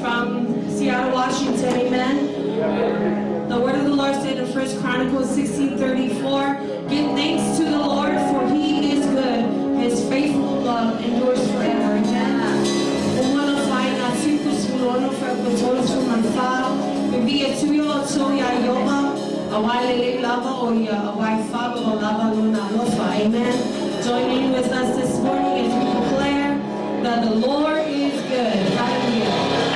from Seattle, Washington. Amen. The word of the Lord said in 1 Chronicles 16:34, give thanks to the Lord, for he is good. His faithful love endures forever. Amen. Umano fai na siku sulono fra kutolo sumanfao. Bibia tuyo soya yoba. Awai lele lava oya. Awai faba o lava luna lofa. Amen. Join in with us this morning as we declare that the Lord is good. Hallelujah.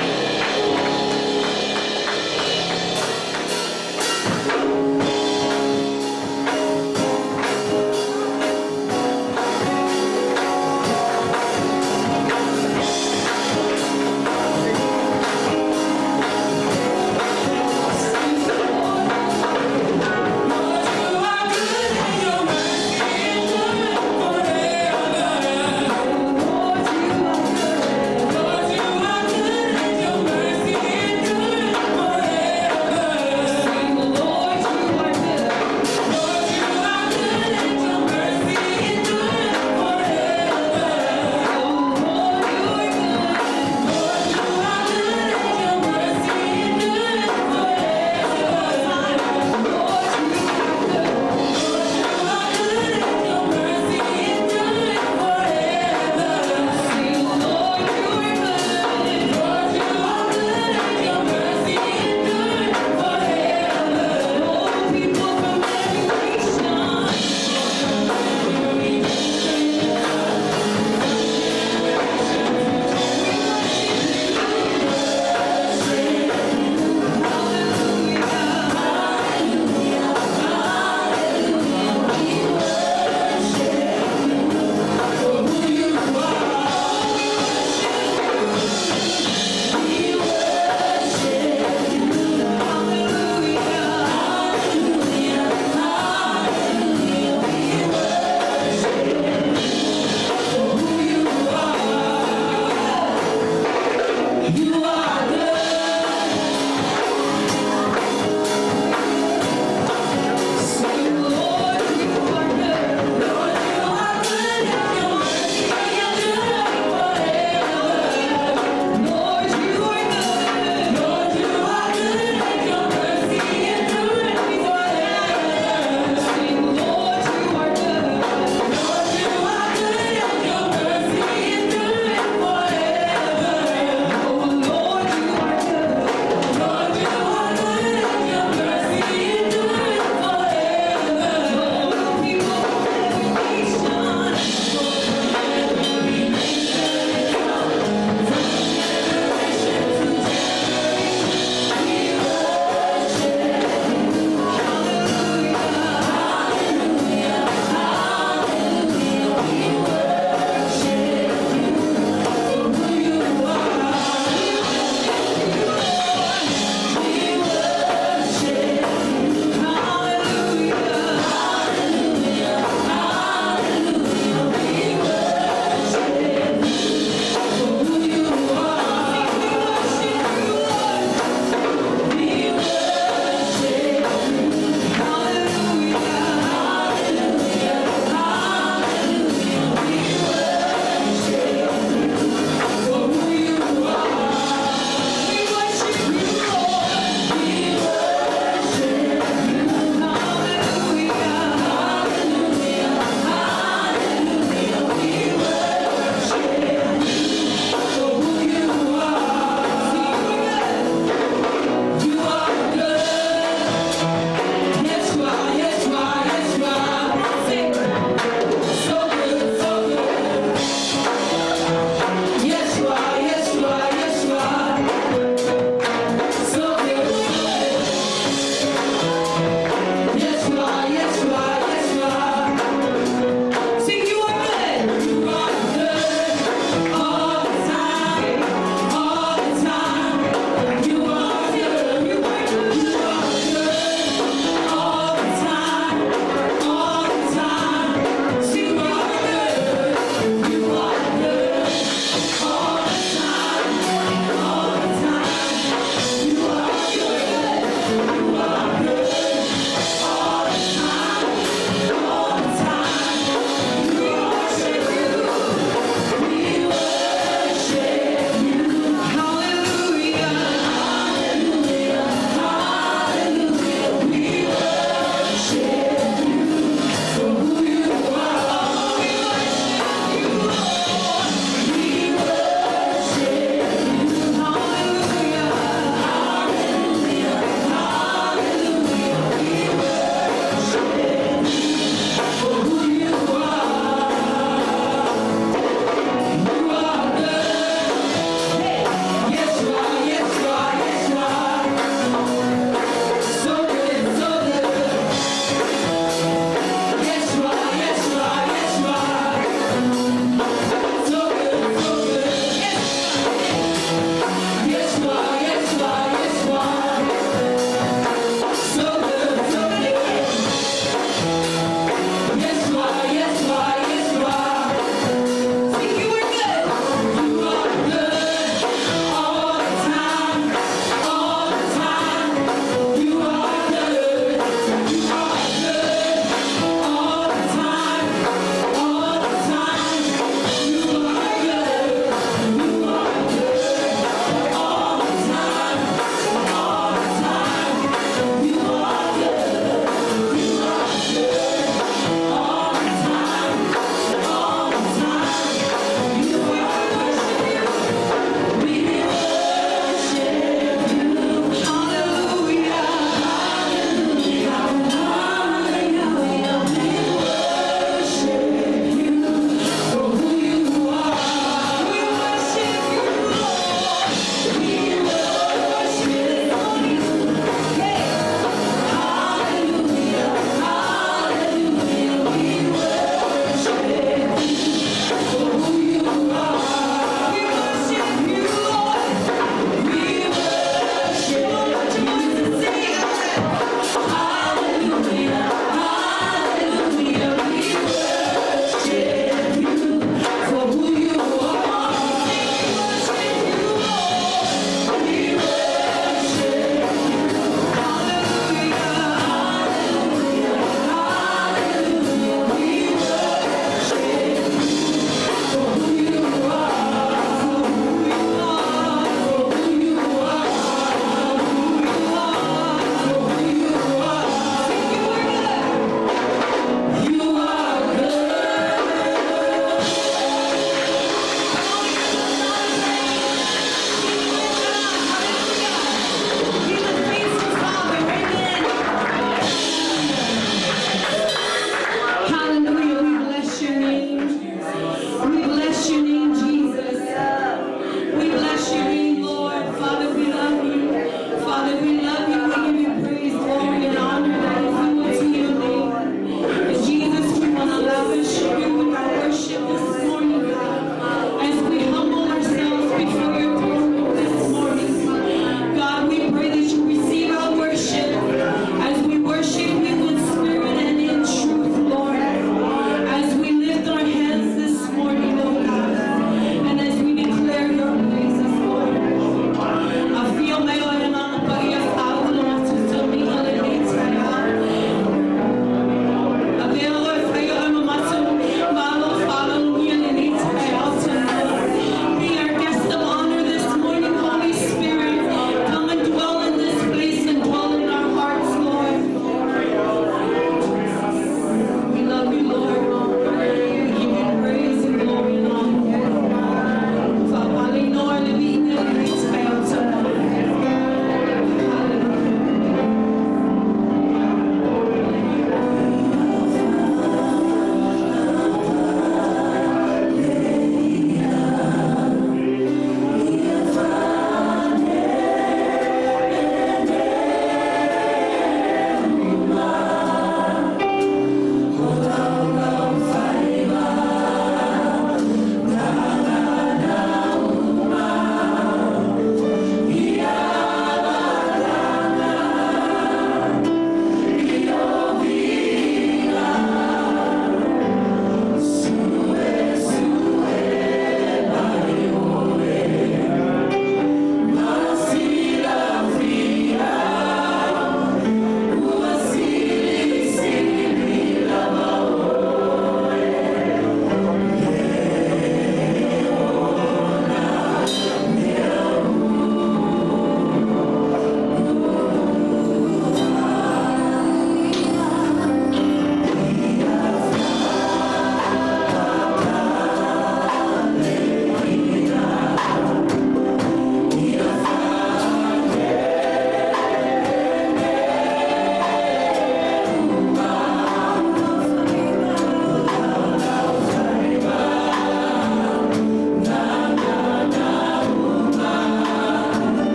Lord, you are good.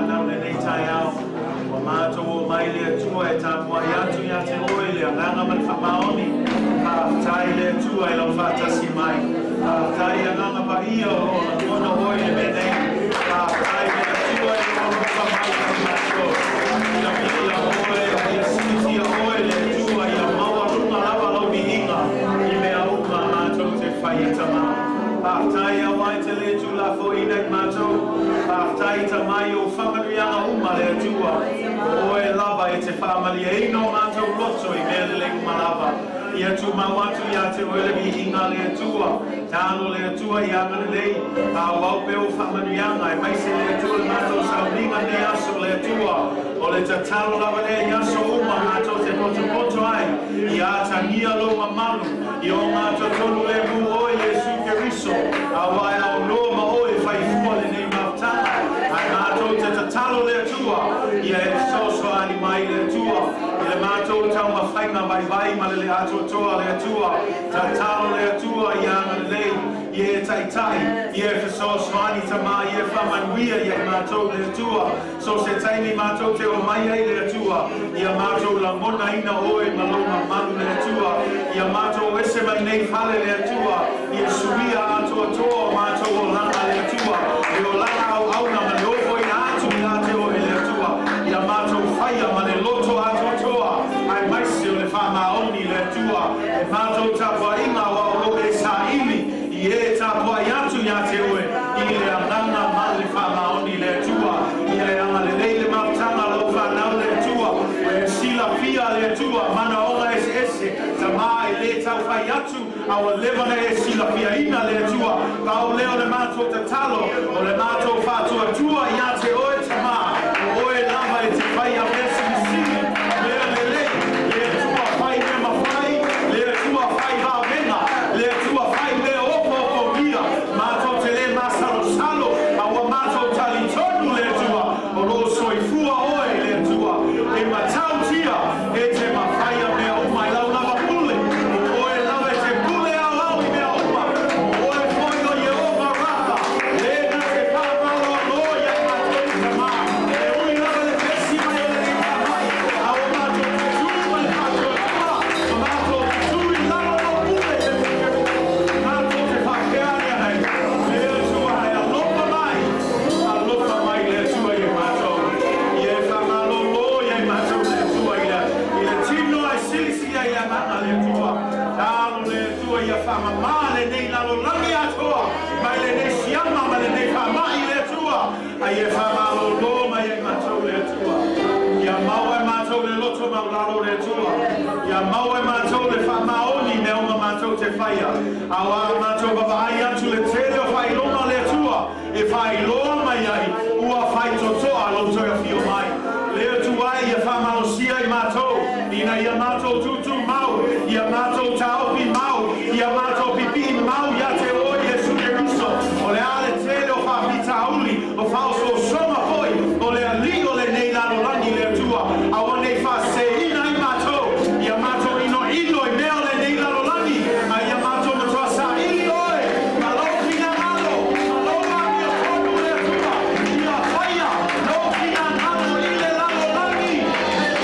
whanau le nei tai au. Wa mātou o mai le atua e tāpua i atu ia te oe le anganga man whamaoni. Tātai le atua i lau whātasi mai. Tātai anganga pa ia o la kona oe le menei. Tātai le atua i lau whamai ka mātou. Ia pia oe, ia siti oe le atua i a maua runga lava lau ni inga. I mea unga mātou te whai tama. Tātai a mai te le tu la fo i nei mātou. Tātai ta mai o whamanuianga uma le atua. Oe lava e te whamali e ino mātou roto i mea le lengu malava. Ia tu mawatu ia te oelewi inga le atua. Tāno le atua i angana lei. A waupeo whamanuianga e maise le atua le mātou sauninga ne aso le atua. O le tatalo lava le aso uma mātou te poto ai. I ātangia lo mamalu. I o mātou tonu le mu oe Jesu Keriso. A wai au noa ma oe whai fua le nei mautana. Ai mātou te tatalo le atua. Ia e soso ani mai le atua. I le mātou tau ma whainga vai ma le atua toa le atua. Tatalo le atua i angana lei. I e tai. I e whasoso ani tama. I e whamanuia i e mātou le atua. So se taimi mātou te o mai ai le atua. I a mātou la mona ina oe maloma manu le atua. I a mātou ese mai nei whale le atua. I e suia atua toa mātou o langa le atua. I o langa au auna ma le ofo i atu i ate o le atua. I a mātou whaia ma le loto atua toa. Ai maisi o le whamaoni le atua. E mātou tapua inga wa o e sa ili. I e tapua i atu i ate oe. I le anganga ma le whamaoni le atua. I le anga le leile mautanga lau whanau le atua. E sila pia le atua. Mana onga ese. Ta mai le tau whai atu. Awa levana e sila pia ina le atua. Pau leo le mātou te talo. O le mātou whātua tua i ate oe te mā. Oe lava e te whai a mesi ni sili. Lea le le. Le atua whai me ma whai. Le atua whai hā venga. Le atua whai le opo o mia. Mātou te le masalo salo. Awa mātou tali tonu le atua. O lo soifua oe le atua. E matau tia. E te ma whai a mea o mai lau lava pule. Oe lava e te pule a lau i mea oma. Oe foi o Yehova Rafa. Le na te whamalo a loia mātou i te mā. E ui lava le pesi mai o le ni whamai. Awa mātou te tū mai mātou i mā. O mātou te tū i lava o pule te te. Mātou te whakeania nei. Le atua hai a lopa mai. A lopa mai le atua i mātou. I e whamalo loia i mātou le atua i a. I le tino ai silisi ai a mana le atua. Tāno le atua i a whamamā le nei lalo langi atoa. Mai le nei siama ma le nei whamai le atua. Ai e whamalo lo mai e mātou le atua. Ia mau e mātou le loto mau lalo le atua. Ia mau e mātou le whamaoni me onga mātou te whaia. Awa mātou baba ai atu le tele o whai loma le atua. E whai loa mai ai. Ua whai totoa loto e fio mai. Le atua i a whamao sia i mātou. Ina ia mātou tutu mau. Ia mātou taupi mau. Ia mātou pipi mau. Ia te o Jesu Keriso. O le ale tele o whapita uli. O whauso o soma foi. O le ali o le nei lalo lani le atua. Awa nei whase ina i mātou. Ia mātou ino ino i mea le nei lalo lani. A ia mātou matua sa ili oe. Malo kina ngalo. Malo lani o tonu le atua. Ia whaia. Lo kina ngalo i le lalo lani.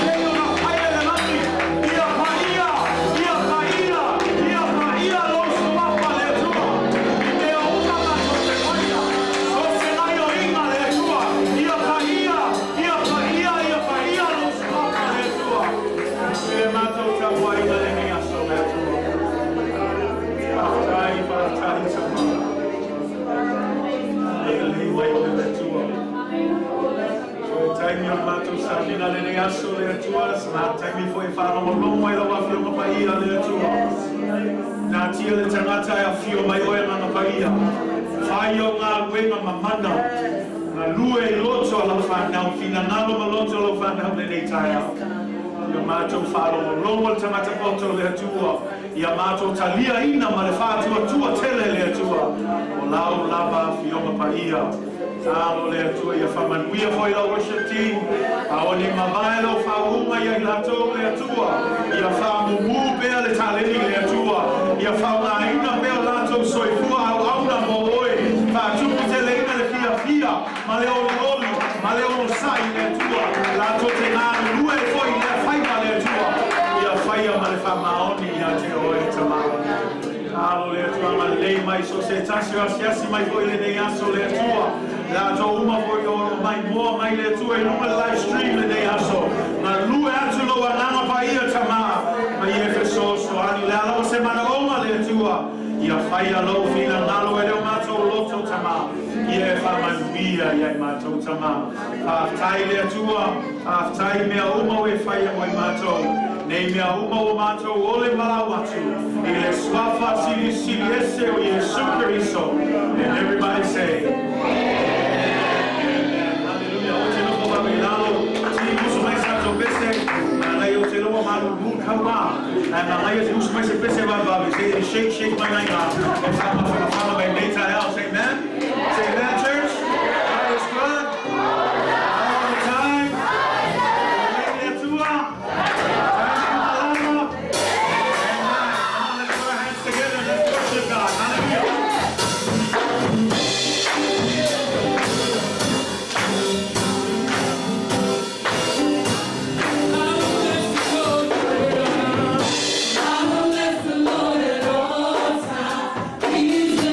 E leo na whaia le lani. Ia whaia. Ia whaia. Ia whaia lo sumapa le atua. I mea una mātou te whaia. So se nai o inga le atua. Ia whaia. Ia whaia. Ia whaia lo sumapa le atua. E mātou tapua inga le ni aso le atua. Whakatai tama. E le wai o le atua. Taimi o mātou sāpina le nei aso le atua. Nā taimi fo e whārongo longo e lawa whio mapaia le atua. Nā tia le tangata e a whio mai oe ma mapaia. Whai o ngā ruenga mamana. Ngā lue i loto a lau whanau. Whina ngalo ma loto a lau whanau le nei tai au. Ia mātou whārongo longo le tangata poto le atua. Ia mātou talia ina ma le whātua tua tele le atua. O lau lava whio mapaia. Tālo le atua ia whamanuia foi la worship team. Awa ni mawai lau whaunga ia i lato le atua. Ia whamumu pea le taleni le atua. Ia whaunga ina pea lato soifua au auna mo oe. Whātupu te leina le fia fia. Ma le oli oli. Male o sai le tua. La tote na lue foi le fai male tua. Ia fai male fa maoni ia te oe tamau. Alo le tua male mai so se tasi asiasi mai foi le nei aso le tua. La to uma foi o mai mo mai le tua e numa live stream le nei aso. Na lue atu lo anama pa ia tamau. Mai e feso so ani le alo se mana oma le tua. Ia fai alo fina nalo e leo mato loto tamau. Ia fa manuia ia mato tamau. Tai le tua, tai mea uma o e fai o e mato. Nei mea uma o mato o le malawatu. I le swafa sili sili ese o Yesu Christo. And everybody say, Hallelujah. O te loko babilalo. Tini musu mai sato pese. Nai o te loa malu mukama. Nai o te musu mai se pese bababi. Say, shake my nainga. E tama whakawhama mai neita el. Say amen. Say amen, church. God is good. All the time. Hallelujah. Tua. I will bless the Lord at all times. He is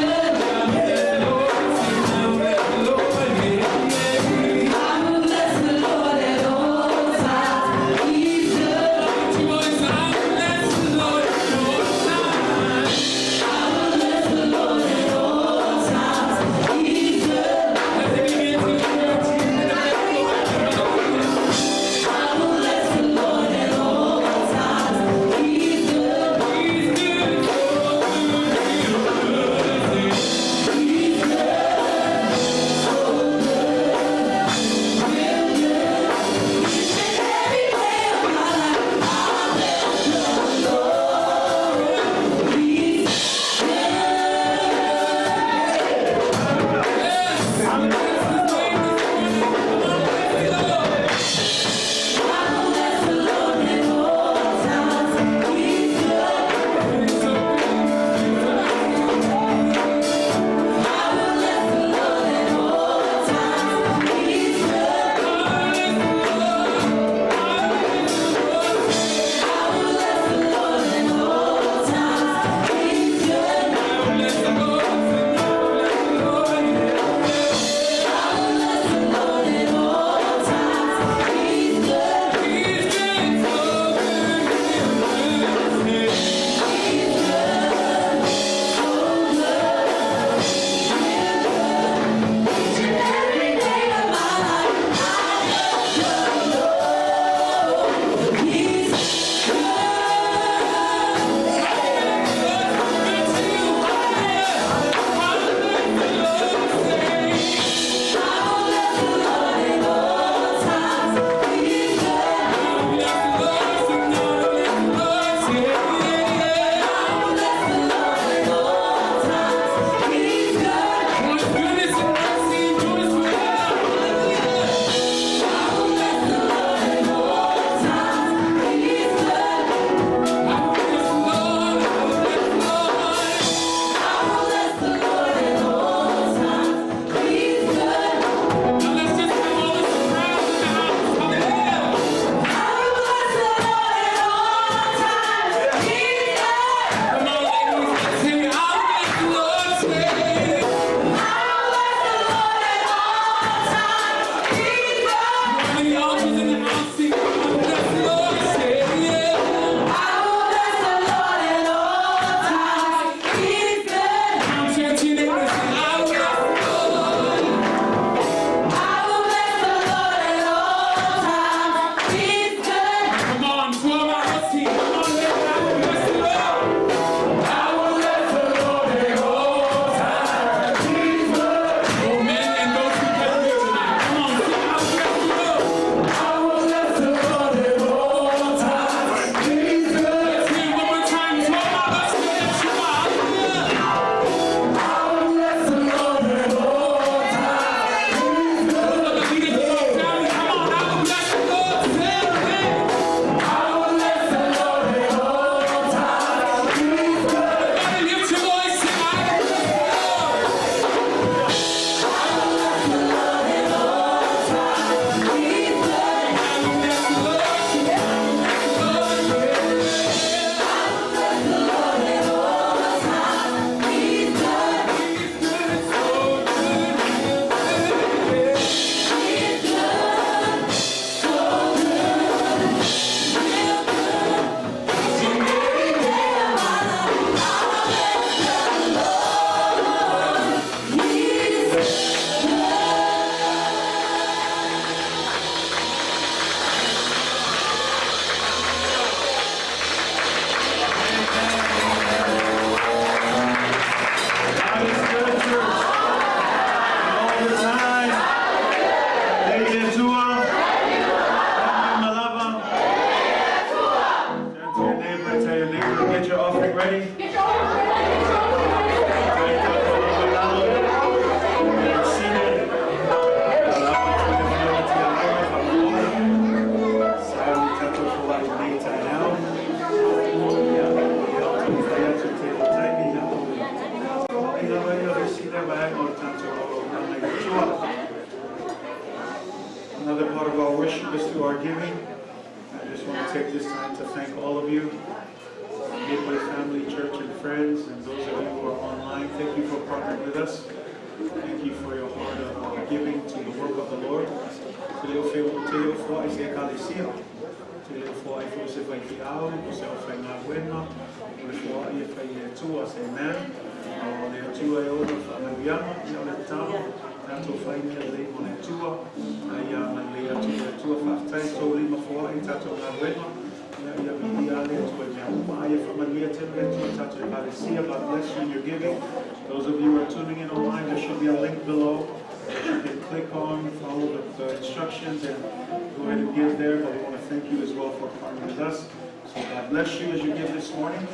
worship is through our giving. I just want to take this time to thank all of you, Gateway family, church, and friends, and those of you who are online. Thank you for partnering with us. Thank you for your heart of giving to the work of the Lord. God bless you in your giving. Those of you who are tuning in online, there should be a link below that you can click on, follow the instructions, and go ahead and give there. But we want to thank you as well for partnering with us. So God bless you as you give this morning.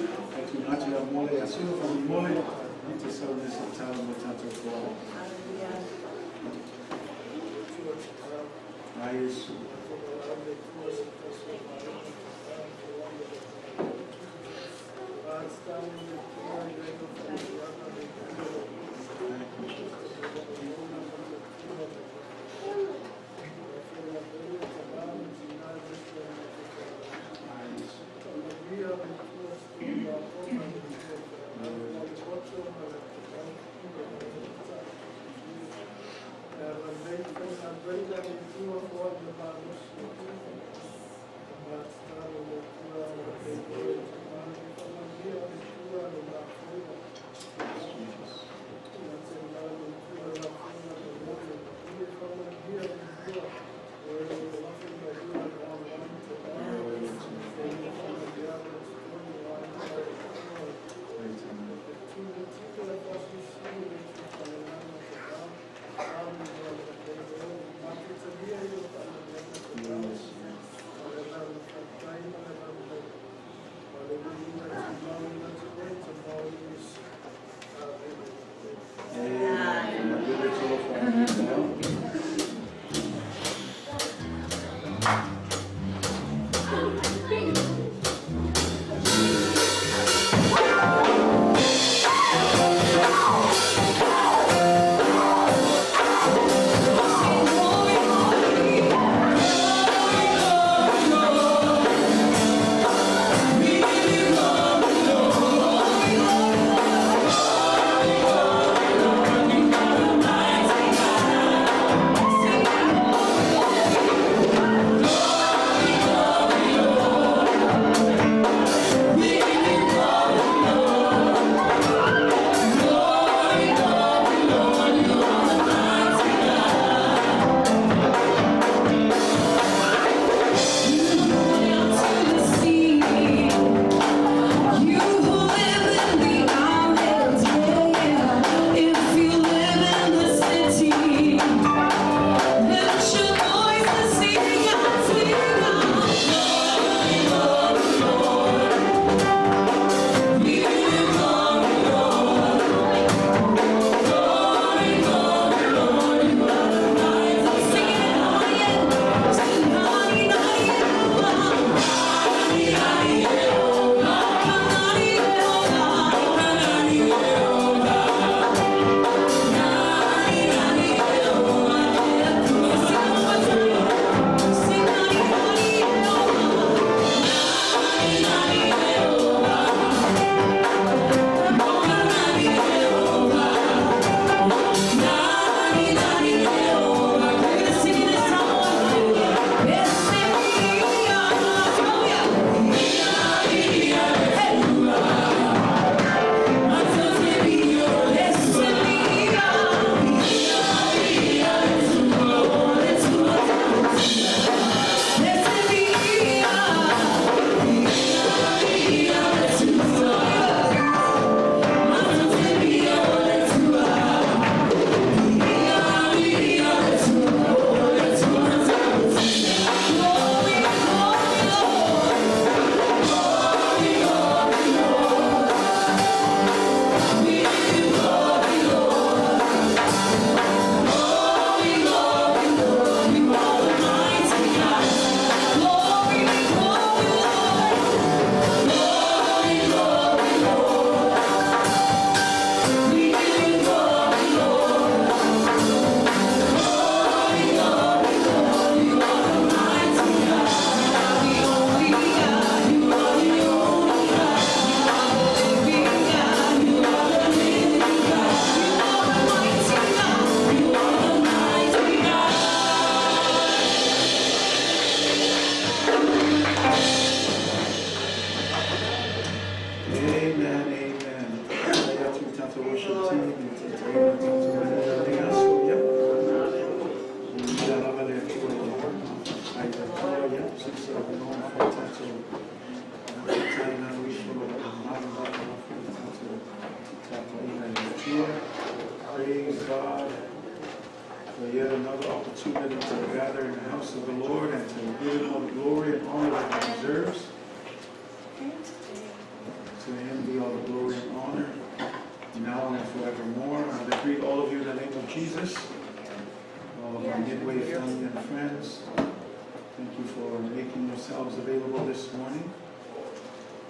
themselves available this morning,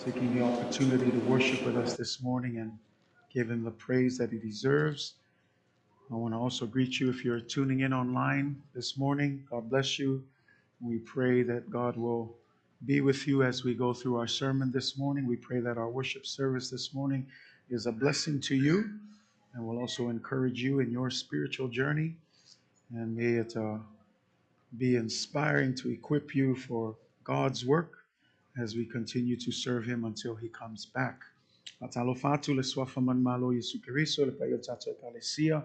taking the opportunity to worship with us this morning and give him the praise that he deserves. I want to also greet you if you're tuning in online this morning. God bless you. We pray that God will be with you as we go through our sermon this morning. We pray that our worship service this morning is a blessing to you and will also encourage you in your spiritual journey. And may it be inspiring to equip you for God's work as we continue to serve him until he comes back. Atalofatu le swafaman malo Yesu Kiriso le payo tato ekalesia.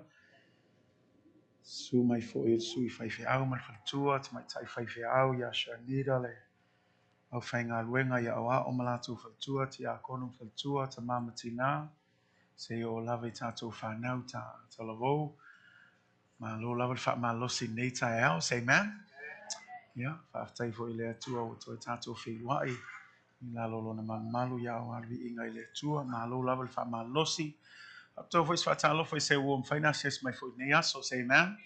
Su mai fo il sui fai fiao mal faltua te mai tai fai fiao ya shanida le au fainga luenga ya awa o malatu faltua te a konum faltua te mamatina se o lave tato whanau ta talavo ma lo lave fa ma losi nei tai au, say amen. Yeah, whaatai fo i lea tua o toi tato whiwai i la lolo na malu ya o arvi inga i lea tua ma lo lave fa ma losi apto fo is whatalo fo i se uom whaina ses mai fo i nei aso, say amen.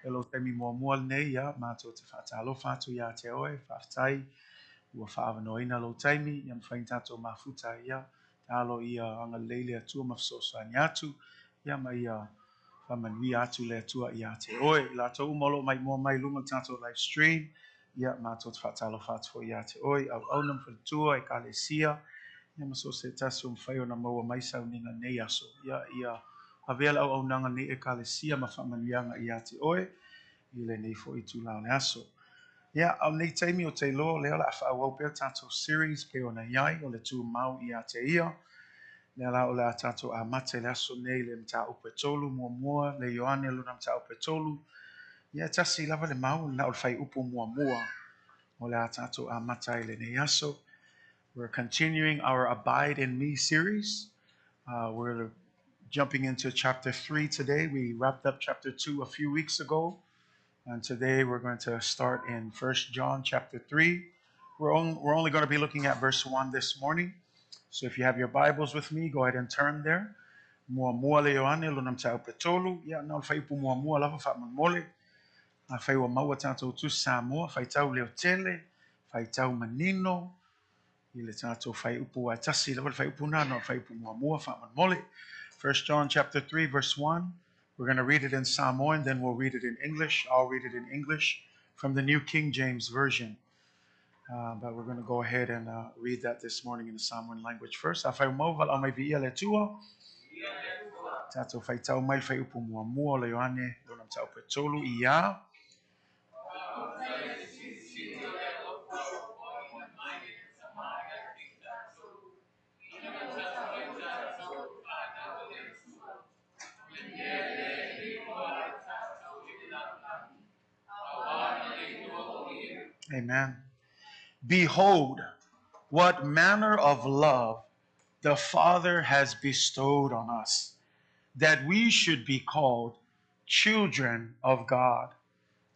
Elo temi mua nei ya ma to te whatalo whatu ya te oe whaatai ua whaavanoina lo taimi iam whain tato mafuta ia talo ia anga leile atua mafsosa ni atu ia ma ia whamanui atu le atua ia te oe la tau umolo mai mua mai lunga tato live stream ia ma to te whatalo whatu fo ia te oe au aunam whatua e kalesia ia ma so se taso mwhaio na maua mai sau ninga nei aso ia avela au nanga nei e kalesia ma whamanuianga ia te oe i le nei fo i tūlao le aso. Yeah, au nei taimi o te lo lea la whaau pēr tātou series pe o na iai o le tū mau i a te ia. Lea la o le a tātou a mate le aso nei le mta upe tolu mua le Ioane luna mta upe tolu. Ia tasi lava le mau na o le whai upu mua o le a tātou a mate le nei aso. We're continuing our Abide in Me series. We're jumping into chapter 3 today. We wrapped up chapter 2 a few weeks ago. And today we're going to start in 1 John chapter 3. We're only going to be looking at verse 1 this morning. So if you have your Bibles with me, go ahead and turn there. Mua le Ioane lo nam tau petolu. Ia na fai pu mua lava fa mamole. A fai wa maua tātou tu Samoa, fai tau leo tele, fai tau manino. I le tātou fai upu a tasi lava fai upu na no fai upu mua fa mamole. 1 John chapter 3 verse 1. We're going to read it in Samoan, then we'll read it in English. I'll read it in English from the New King James Version. But we're going to go ahead and read that this morning in the Samoan language first. Afai mauval au mai via le tua. Tato fai tau mai fai upu mua le Ioane lonam tau petolu ia. Amen. Behold, what manner of love the Father has bestowed on us, that we should be called children of God.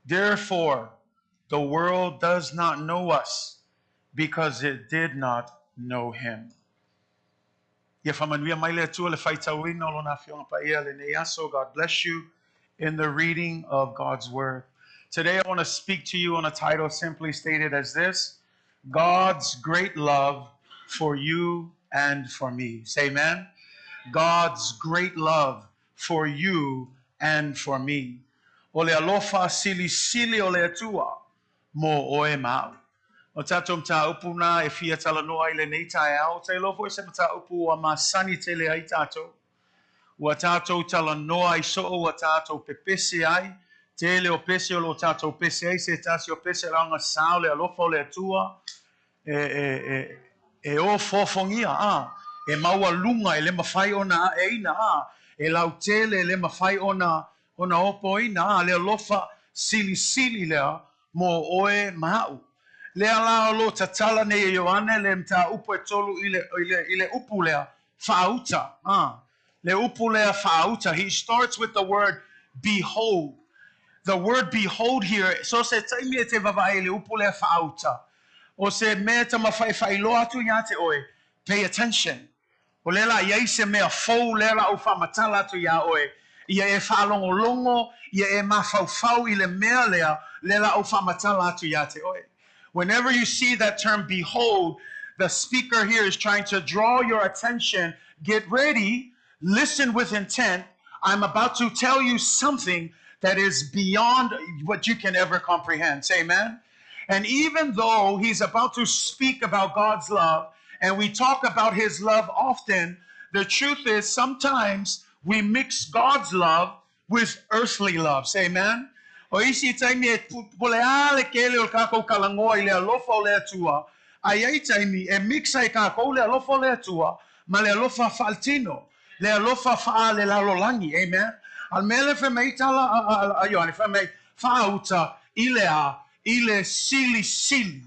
Therefore, the world does not know us, because it did not know him. God bless you in the reading of God's word. Today I want to speak to you on a title simply stated as this: God's great love for you and for me. Say amen. God's great love for you and for me. Ole alofa sili ole atua mo oe mau. O tatou mta upu na e fia tala noa i le nei tae au. Te lofo e se mta upu wa masani te le ai tatou. Ua tatou tala noa i so o tatou pepese ai. Te le o pese o lo tatou pese ai. Se tasi o pese ranga sao le alofa o le atua. E o fofongia e maua lunga e le mawhai ona e ina e lau tele le mawhai ona opo ina le alofa sili lea mo oe mau. Lea la lo tatala ne Ioane le mta upu e tolu ile upu lea whauta. Le upu lea whauta. He starts with the word behold. The word behold here, so se taimi e te vavae le upu lea whauta. O se mea ta mawhai lo atu ia te oe. Pay attention. O lela iai se mea fau lela au whamatala atu ia oe. Ia e whalongolongo, ia e mawhau i le mea lea lela au whamatala atu ia te oe. Whenever you see that term behold, the speaker here is trying to draw your attention. Get ready, listen with intent. I'm about to tell you something that is beyond what you can ever comprehend. Say amen. And even though he's about to speak about God's love, and we talk about his love often, the truth is sometimes we mix God's love with earthly love. Say amen. O isi taimi e puleale kele o kako kalangoa ile alofa o le atua. Ai taimi e mixa I kako le alofa o le atua, ma le alofa faltino, le alofa fa le lalolangi. Amen. Al mele fe meitala ayoni fe me fauta ile sili.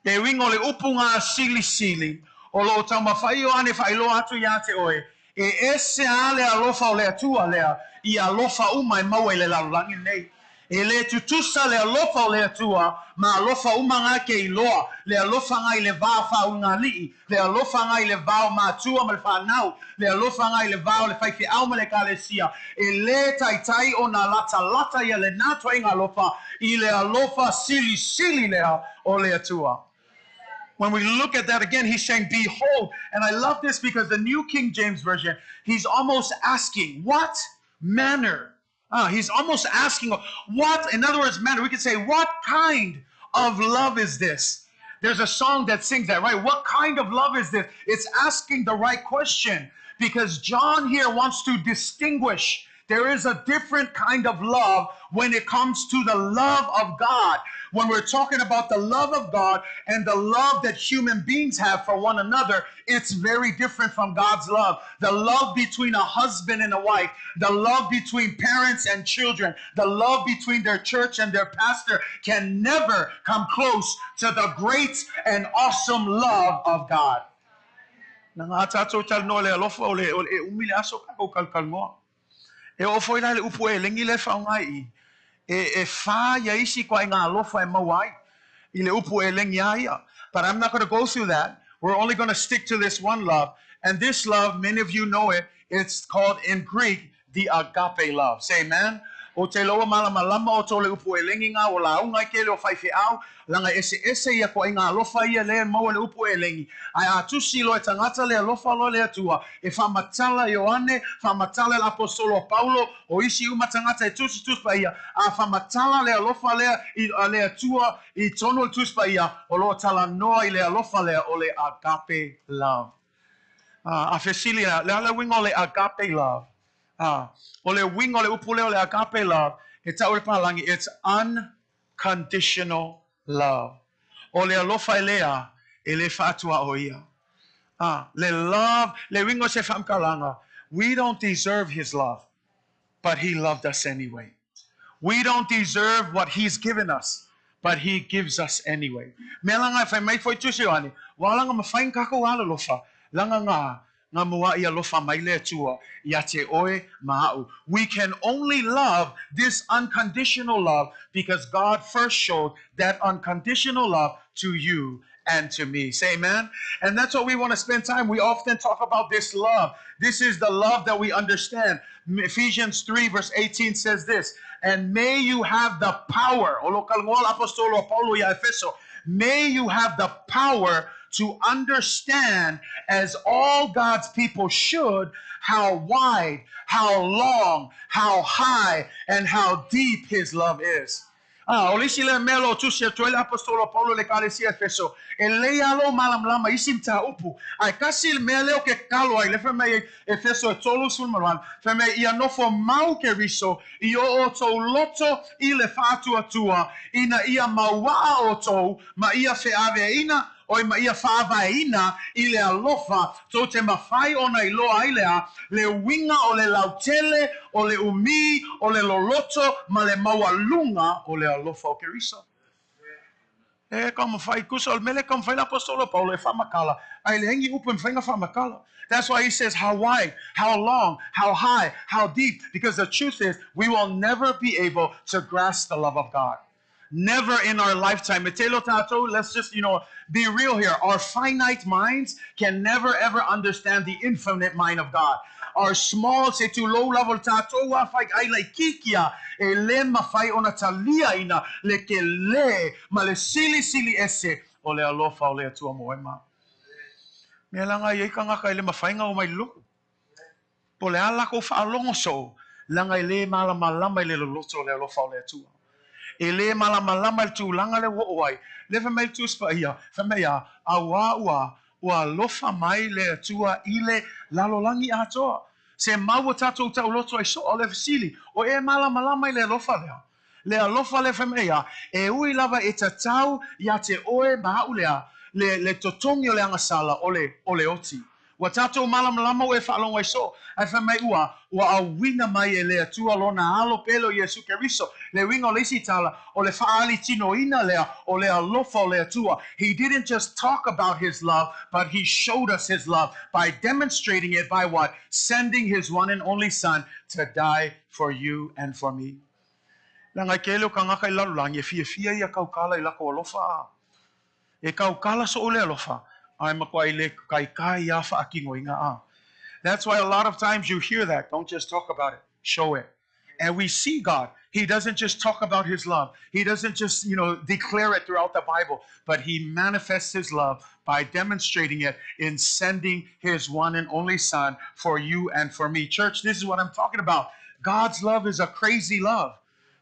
Te wingo le upunga sili. O lo tama fai o ane fai lo atu yate oe. E ese ale alofa o le atua lea. I alofa uma e maua le lalolangi nei. E le tutusa le alofa o le atua, ma alofa uma ngā ke iloa, le alofa ngā I le vā wha unga lii, le alofa ngā I le vā o mātua ma le whanau, le alofa ngā I le vā o le whaifi au ma le kālesia, e le tai o nā lata ia le nātua inga alofa, I le alofa sili lea o le atua. When we look at that again, he's saying, behold, and I love this because the New King James Version, he's almost asking, what manner? He's almost asking, what, in other words, manner, we could say, what kind of love is this? There's a song that sings that, right? What kind of love is this? It's asking the right question because John here wants to distinguish. There is a different kind of love when it comes to the love of God. When we're talking about the love of God and the love that human beings have for one another, it's very different from God's love. The love between a husband and a wife, the love between parents and children, the love between their church and their pastor can never come close to the great and awesome love of God. E o foi le upu e lengi le whaungai e wha ia isi kwa ngā alofa e mawai I le upu e lengi aia. But I'm not going to go through that. We're only going to stick to this one love. And this love, many of you know it, it's called in Greek, the agape love. Say amen. O te loa malama o tole upu e lengi ngā o la unga ke leo whaiwhi au, langa ese ia ko ngā alofa ia le maua le upu e lengi. Ai a tusi lo e tangata le alofa lo le atua, e whamatala Ioane, whamatala le apostolo Paulo, o isi uma tangata e tusi tuspa ia, a whamatala le alofa le atua, I tono tuspa ia, o lo tala noa I le alofa le o le agape love. A whesilia, le ala wingo le agape love. Ole wing ole upule ole agape love. It's unconditional love. Ole alofa elea ele fatua oia. Le love le wingo se famkalanga. We don't deserve his love, but he loved us anyway. We don't deserve what he's given us, but he gives us anyway. Melanga fa mai foi tusiani. Walanga mafain kako ala lofa. Langa nga. We can only love this unconditional love because God first showed that unconditional love to you and to me. Say amen. And that's what we want to spend time. We often talk about this love. This is the love that we understand. Ephesians 3 verse 18 says this, and may you have the power. May you have the power to understand, as all God's people should, how wide, how long, how high, and how deep his love is. Olisile melo tusia tuele apostolo Paulo le kalesia Efeso. Elealo malam lama isim ta upu. Ai kasil meleo ke kalo ai le feme Efeso tolu sulmaran. Feme ia nofo mau ke riso. Io o to loto ile fatu atua. Ina ia mawa o to ma ia fe ave ina. Oi ma ia fava ina ile alofa to te mafai ona iloa ilea le winga o le lautele o le umi o le loloto ma le mawalunga o le alofa o keriso. E kama fai kusa o mele kama fai l'apostolo Paulo e famakala ai le hengi upu mfenga famakala. That's why he says how wide, how long, how high, how deep, because the truth is we will never be able to grasp the love of God. Never in our lifetime. Let's just, be real here. Our finite minds can never ever understand the infinite mind of God. are small, se tu low level tātou a whai ai lai kikia, e le mawhai ona talia ina, le ke le, ma le sili ese, o le alofa o le atua moema. Mea langa iei ka ngaka i le mawhainga o mai luku. Po le ala ko whaalongo so, langa i le malama i le loloto o le alofa o le atua. E le malama tu langa le woai le fa mai tu spa ia fa mai a wa lofa mai le atua ile lalolangi atoa se mau tatou tau loto ai so o le fasili o e malama mai le lofa le alofa le fa mai a e ui lava e tatau ia te oe maulea le totongi o le angasala o le oti. Wa tatou malama e whaalongo ai so. Ai wha mai ua a wina mai e le atua lona alo pelo Yesu Keriso. Le wingo le isi tala o le whaali tino ina lea o le alofa o le atua. He didn't just talk about his love, but he showed us his love by demonstrating it by what? Sending his one and only son to die for you and for me. Langa kelo ka ngaka i lalulangi e fia ia kaukala i lako alofa a. E kaukala so o le alofa. That's why a lot of times you hear that. Don't just talk about it. Show it. And we see God. He doesn't just talk about his love. He doesn't just, declare it throughout the Bible, but he manifests his love by demonstrating it in sending his one and only son for you and for me. Church, this is what I'm talking about. God's love is a crazy love.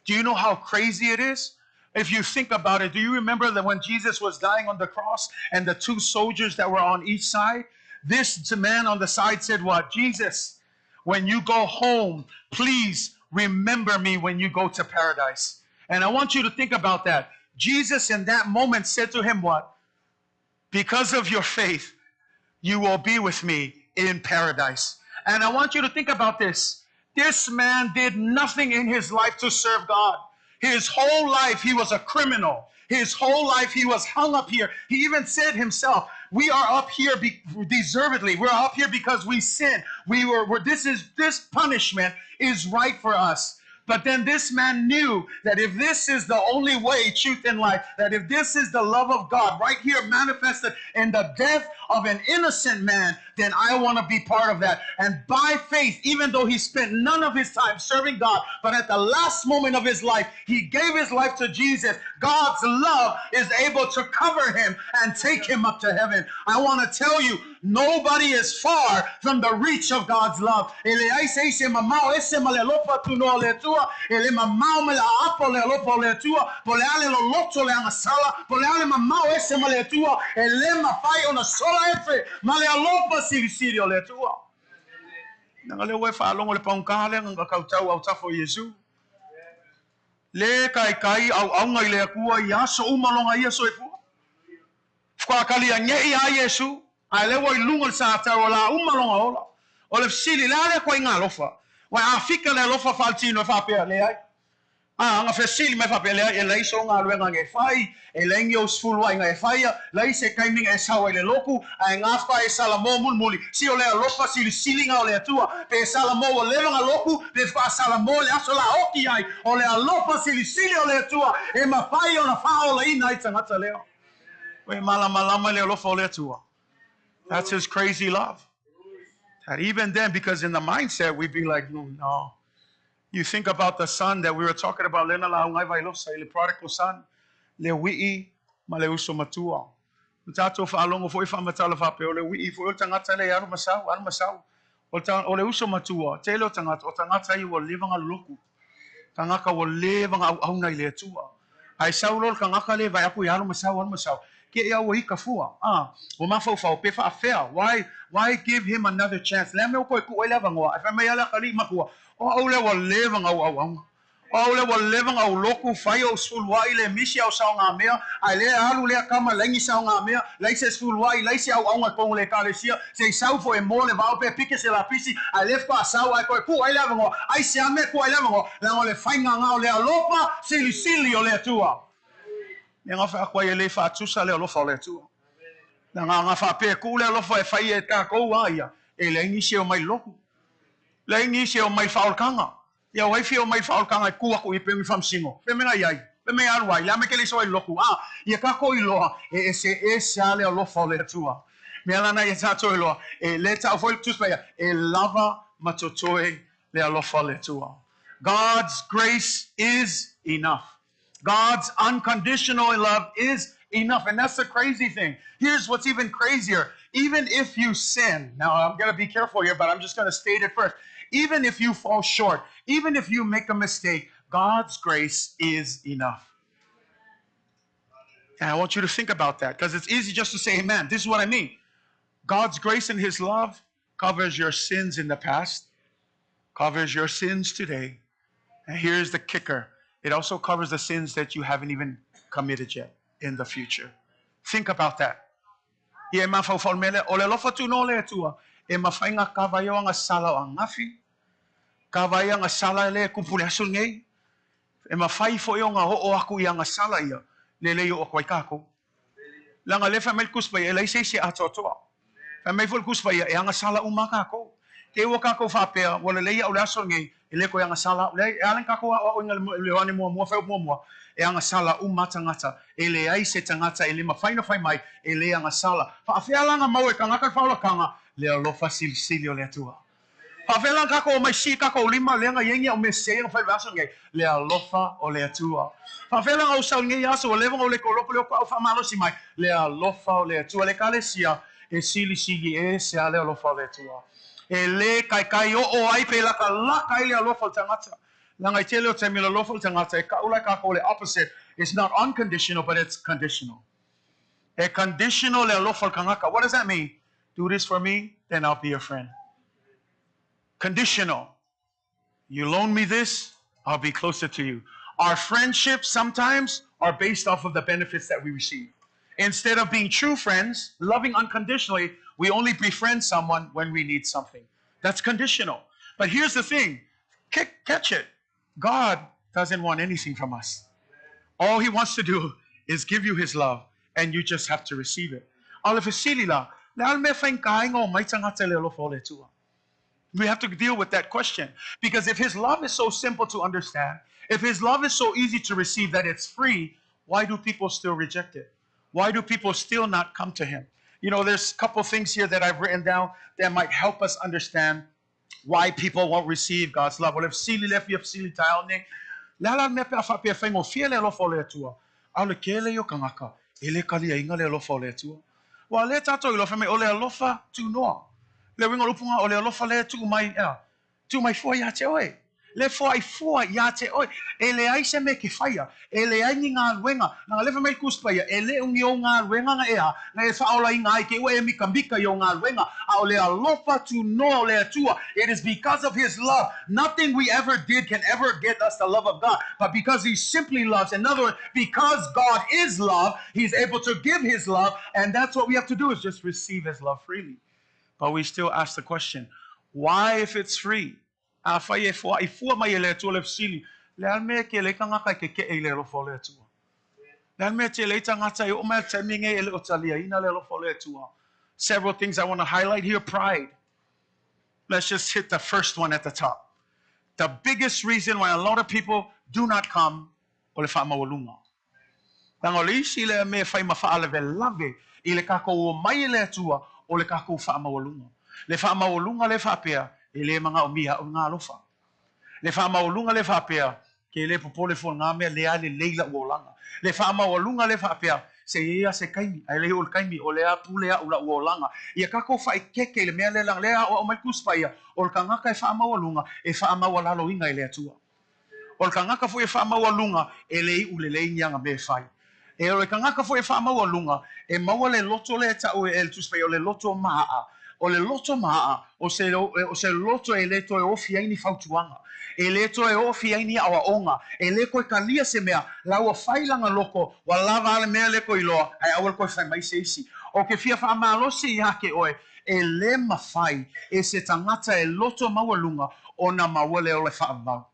Do you know how crazy it is? If you think about it, do you remember that when Jesus was dying on the cross and the two soldiers that were on each side? This man on the side said what? Jesus, when you go home, please remember me when you go to paradise. And I want you to think about that. Jesus in that moment said to him what? Because of your faith, you will be with me in paradise. And I want you to think about this. This man did nothing in his life to serve God. His whole life, he was a criminal. His whole life, he was hung up here. He even said himself, we are up here deservedly. We're up here because we sinned. This punishment is right for us. But then this man knew that if this is the only way, truth, and life, that if this is the love of God right here manifested in the death of an innocent man, then I want to be part of that. And by faith, even though he spent none of his time serving God, but at the last moment of his life, he gave his life to Jesus. God's love is able to cover him and take him up to heaven. I want to tell you, nobody is far from the reach of God's love. Le kai au ngai le kua ia so umalonga ia so efu. Fka kali anye ia Yesu. Ai le wai lunga sa ta wala umalonga ola. O le sili la le ko inga lofa. Wa afika le lofa faltino fa pe le ai. Nga fesili me fa pe le ai le so nga luenga nge fai e le ngi o sfulu nga e fai le se kaiming e sa le loku ai nga fa e sala mo muli si o le lofa sili nga o le tua pe sala mo o le nga loku pe fa sala mo le aso la oki ai o le lofa sili o le tua e ma fai o na fa o le ina tangata leo. We malama le lofa o le tua. That's his crazy love. That even then, because in the mindset, we'd be like, no. You think about the son that we were talking about, the prodigal son, le wi'i, ma le uso matua. Tato fa'alongo foi fa'amatala fa'ape, o le wi'i foi o tangata le anu masau. O le uso matua, te lo tangata, o tangata i o levanga loku. Tangaka o levanga au nei le tua. Ai saulol kangaka le vai aku i anu masau. Ke ia o hika fua. O mafau pe fa'afea. Why give him another chance? Le me o koe ku levanga o. Ai fa me ala kali makua. O le wa levanga au. O le wa levanga au loku fai o sulwa ile misi au saunga mea. Ai le alu le kama lengi saunga mea. Lai se sulwa ile se au nga kong le kalesia. Se sau fo e mo le va pe pike se la pisi. Ai le fa sau ai koe ku ai levanga. Ai se ame ku ai levanga. La le fai nga o le alopa sili o le tua. Nga fa kwa ele fa tusa le alofa le tua. Nga fa pe ku le alofa e fai e ka ko ia. E le inisi o mai loku. Le inisi o mai faulkanga. Ia wai fi o mai faulkanga ku aku i pe mi fam singo. Pe mena iai. Pe me alu ai. La me kele so i loku. Ia ka ko i loa e se ale alofa le tua. Me ala na ia tato i loa. E le ta foi tuspa ia. E lava matotoe le alofa le tua. God's grace is enough. God's unconditional love is enough. And that's the crazy thing. Here's what's even crazier. Even if you sin, now I'm going to be careful here, but I'm just going to state it first. Even if you fall short, even if you make a mistake, God's grace is enough. And I want you to think about that, because it's easy just to say amen. This is what I mean. God's grace and his love covers your sins in the past, covers your sins today. And here's the kicker. It also covers the sins that you haven't even committed yet in the future. Think about that. Ia mafau mele o le lofa tu no le tua e mafainga kavayo ang sala ang ngafi kavaya ang sala le kumpule asul ngei e mafai fo yo nga ho aku yang sala ia le le yo kwai kako langa le fa mel kuspa e le se atotoa fa me fol kuspa e ang sala umaka ko te wo kako fa pe wo le ia o le asul ngei e le ko yang sala le alen kako o ngal le wani mo fa mo e anga sala umatangata e le ai se tangata e le mafaina fai mai e le anga sala fa afealanga mau e kanga ka faula kanga le alofa silsilio le tua fa afealanga ka o mai si ka ko lima le anga yengi o me se fai vaso ngai le alofa o le tua fa afealanga o sal ngai aso le o le kolopo le pa fa malo si mai le alofa o le tua le kalesia e sili sigi e se ale alofa o le tua e le kai o ai pe la kai le alofa tangata. Opposite. It's not unconditional, but it's conditional. A conditional. What does that mean? Do this for me, then I'll be your friend. Conditional. You loan me this, I'll be closer to you. Our friendships sometimes are based off of the benefits that we receive. Instead of being true friends, loving unconditionally, we only befriend someone when we need something. That's conditional. But here's the thing. Catch it. God doesn't want anything from us. All he wants to do is give you his love, and you just have to receive it. We have to deal with that question. Because if his love is so simple to understand, if his love is so easy to receive that it's free, why do people still reject it? Why do people still not come to him? You know, there's a couple things here that I've written down that might help us understand why people won't receive God's love. Well, if sili left you sili tayo ni, lala me pe afa pe fengo fiele lo fole tua. Ale kele yo kangaka, ele kali inga le lo fole tua. Wa le tato lo fa me ole alofa tu no. Le wingo lo punga ole alofa le tu mai fo ya te oi. Le fo ya te oi. Ele ai se me ke faia. Ele ai ni nga wenga. Na le fa me kuspa ya. Ele ungi o nga wenga nga ea. Na e fa ola inga ai ke o e mikambika yo nga wenga. A ole alofa tu no ole tua. It is because of his love. Nothing we ever did can ever get us the love of God. But because he simply loves. In other words, because God is love, he's able to give his love. And that's what we have to do, is just receive his love freely. But we still ask the question, why, if it's free? Le alme ke le kanga kai ke ele lo fole tua. Le alme te le tangata e o me te minge ele o talia ina le lo fole tua. Several things I want to highlight here. Pride. Let's just hit the first one at the top. The biggest reason why a lot of people do not come o le fa mawalunga. Tango le isi le me fai mafaale ve lave i le kako o mai le tua o le kako fa mawalunga. Le fa mawalunga le fa pea ele manga o mia o ngā lofa. Le wha maulunga le whapea, ke le popole fo ngā mea le ale leila uolanga. Le wha maulunga le whapea, se ea se kaimi, ai le ol kaimi, o le a pulea ula uolanga. Ia kako wha keke le mea le lang, le a o mai kuspaia, o le kangaka e wha maulunga, e wha mawalalo inga e le atua. O le kangaka fo e wha maulunga, e le ule le inyanga me whai. E o le kangaka fo e wha maulunga, e maua le loto le ta o e le tuspaia, o le loto maa. O le loto maa, o se loto e le to e ofi aini fautuanga. E le to e ofi aini awa onga. E le koe kalia se mea, lau a whailanga loko, wa lava ale mea le koe loa, ai awal koe whai mai se isi. O ke fia wha amalosi i hake oe, e le mawhai, e se tangata e loto mawalunga, o na mawale o le whaavau.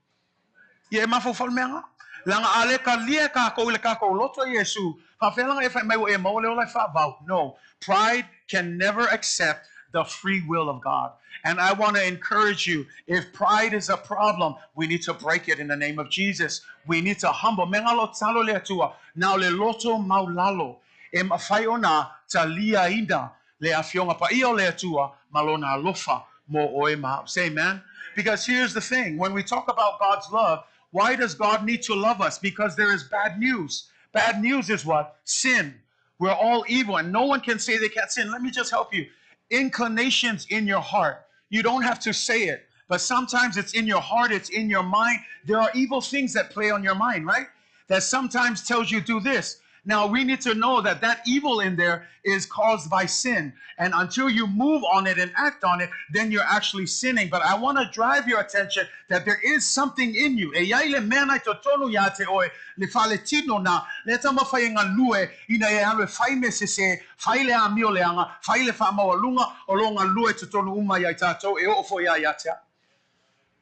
Ia e mawhawhal mea nga? Langa ale kalia kako ile kako loto i Yesu, whawhelanga e whai mai o e mawale o le whaavau. No, pride can never accept the free will of God. And I want to encourage you, if pride is a problem, we need to break it in the name of Jesus. We need to humble. Mengalo talo le atua, na le loto maulalo, e mawhai ona talia ina, le afionga pa io le atua, malona alofa, mo oe ma. Say amen. Because here's the thing. When we talk about God's love, why does God need to love us? Because there is bad news. Bad news is what? Sin. We're all evil, and no one can say they can't sin. Let me just help you. Inclinations in your heart. You don't have to say it, but sometimes it's in your heart, it's in your mind. There are evil things that play on your mind, right? That sometimes tells you do this. Now, we need to know that that evil in there is caused by sin. And until you move on it and act on it, then you're actually sinning. But I want to drive your attention that there is something in you.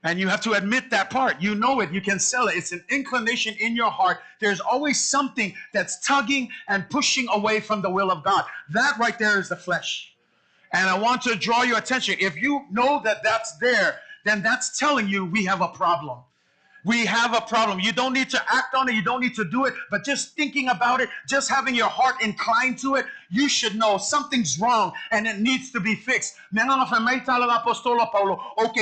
And you have to admit that part. You know it. You can sell it. It's an inclination in your heart. There's always something that's tugging and pushing away from the will of God. That right there is the flesh. And I want to draw your attention. If you know that that's there, then that's telling you we have a problem. We have a problem. You don't need to act on it. You don't need to do it. But just thinking about it, just having your heart inclined to it, you should know something's wrong and it needs to be fixed. Okay,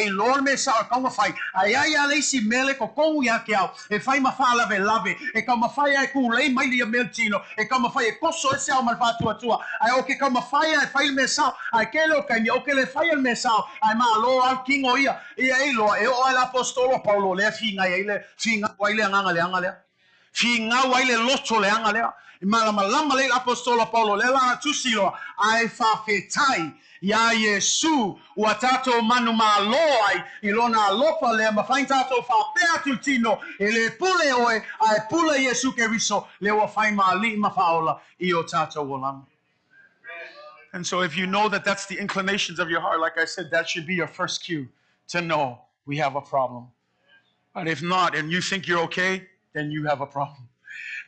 Lord, me sa kung mafai. Ayaya le si mele ko kung ya kiao. E fai mafala ve lave. E kung mafai ai ku le mai li meltino. E kung mafai koso e sa malfatu atua. Ai okay kung mafai ai fai me sa. Ai kelo kai mi okay le fai me sa. Ai ma lo al king o ia. Ia e lo e o al apostolo Paulo le finga ile finga waile ngale. Finga waile locho le ngale. Malama le apostolo Paulo le la tusilo ai fa fetai ya Yesu watato manu maloi ilona lopa le mafaintato fa peatultino ele pule oe ai pule Yesu keriso le wa fai mali mafaola io tato wolam. And so if you know that that's the inclinations of your heart, like I said, that should be your first cue to know we have a problem. But if not, and you think you're okay, then you have a problem.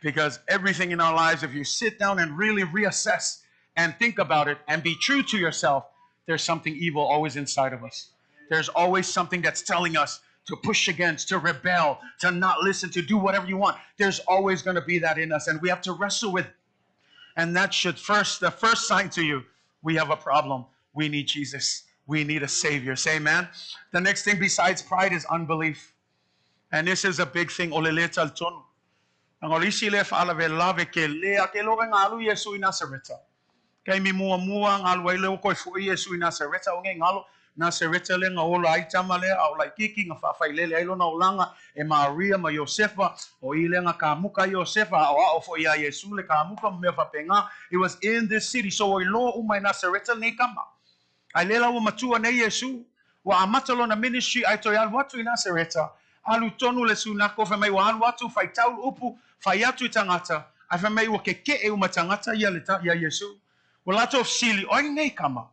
Because everything in our lives, if you sit down and really reassess and think about it and be true to yourself, there's something evil always inside of us. There's always something that's telling us to push against, to rebel, to not listen, to do whatever you want. There's always going to be that in us, and we have to wrestle with it. And that should the first sign to you, we have a problem. We need Jesus. We need a Savior. Say amen. The next thing besides pride is unbelief. And this is a big thing. Ang olisi le fa ve lave ke le ke lo ngalu Yesu i Nazareta. Kay mi mua ang alwai le ko fu Yesu i Nazareta o ngalo Nazareta le ngaola ai tamale au lai kiki nga fa fai le ilo na ulanga e Maria ma Josefa o ile nga kamuka Josefa o fo ia Yesu le kamuka me fa penga. It was in this city, so o lo umai Nazareta ne kama. Ai lela o matua ne Yesu wa amatalo na ministry ai to ya watu i Nazareta. Alu tonu le sunako fa mai wa watu fai tau upu fai atu tangata ai fa mai o ke e uma tangata ia le ta ia Yesu wala to sili o nei kama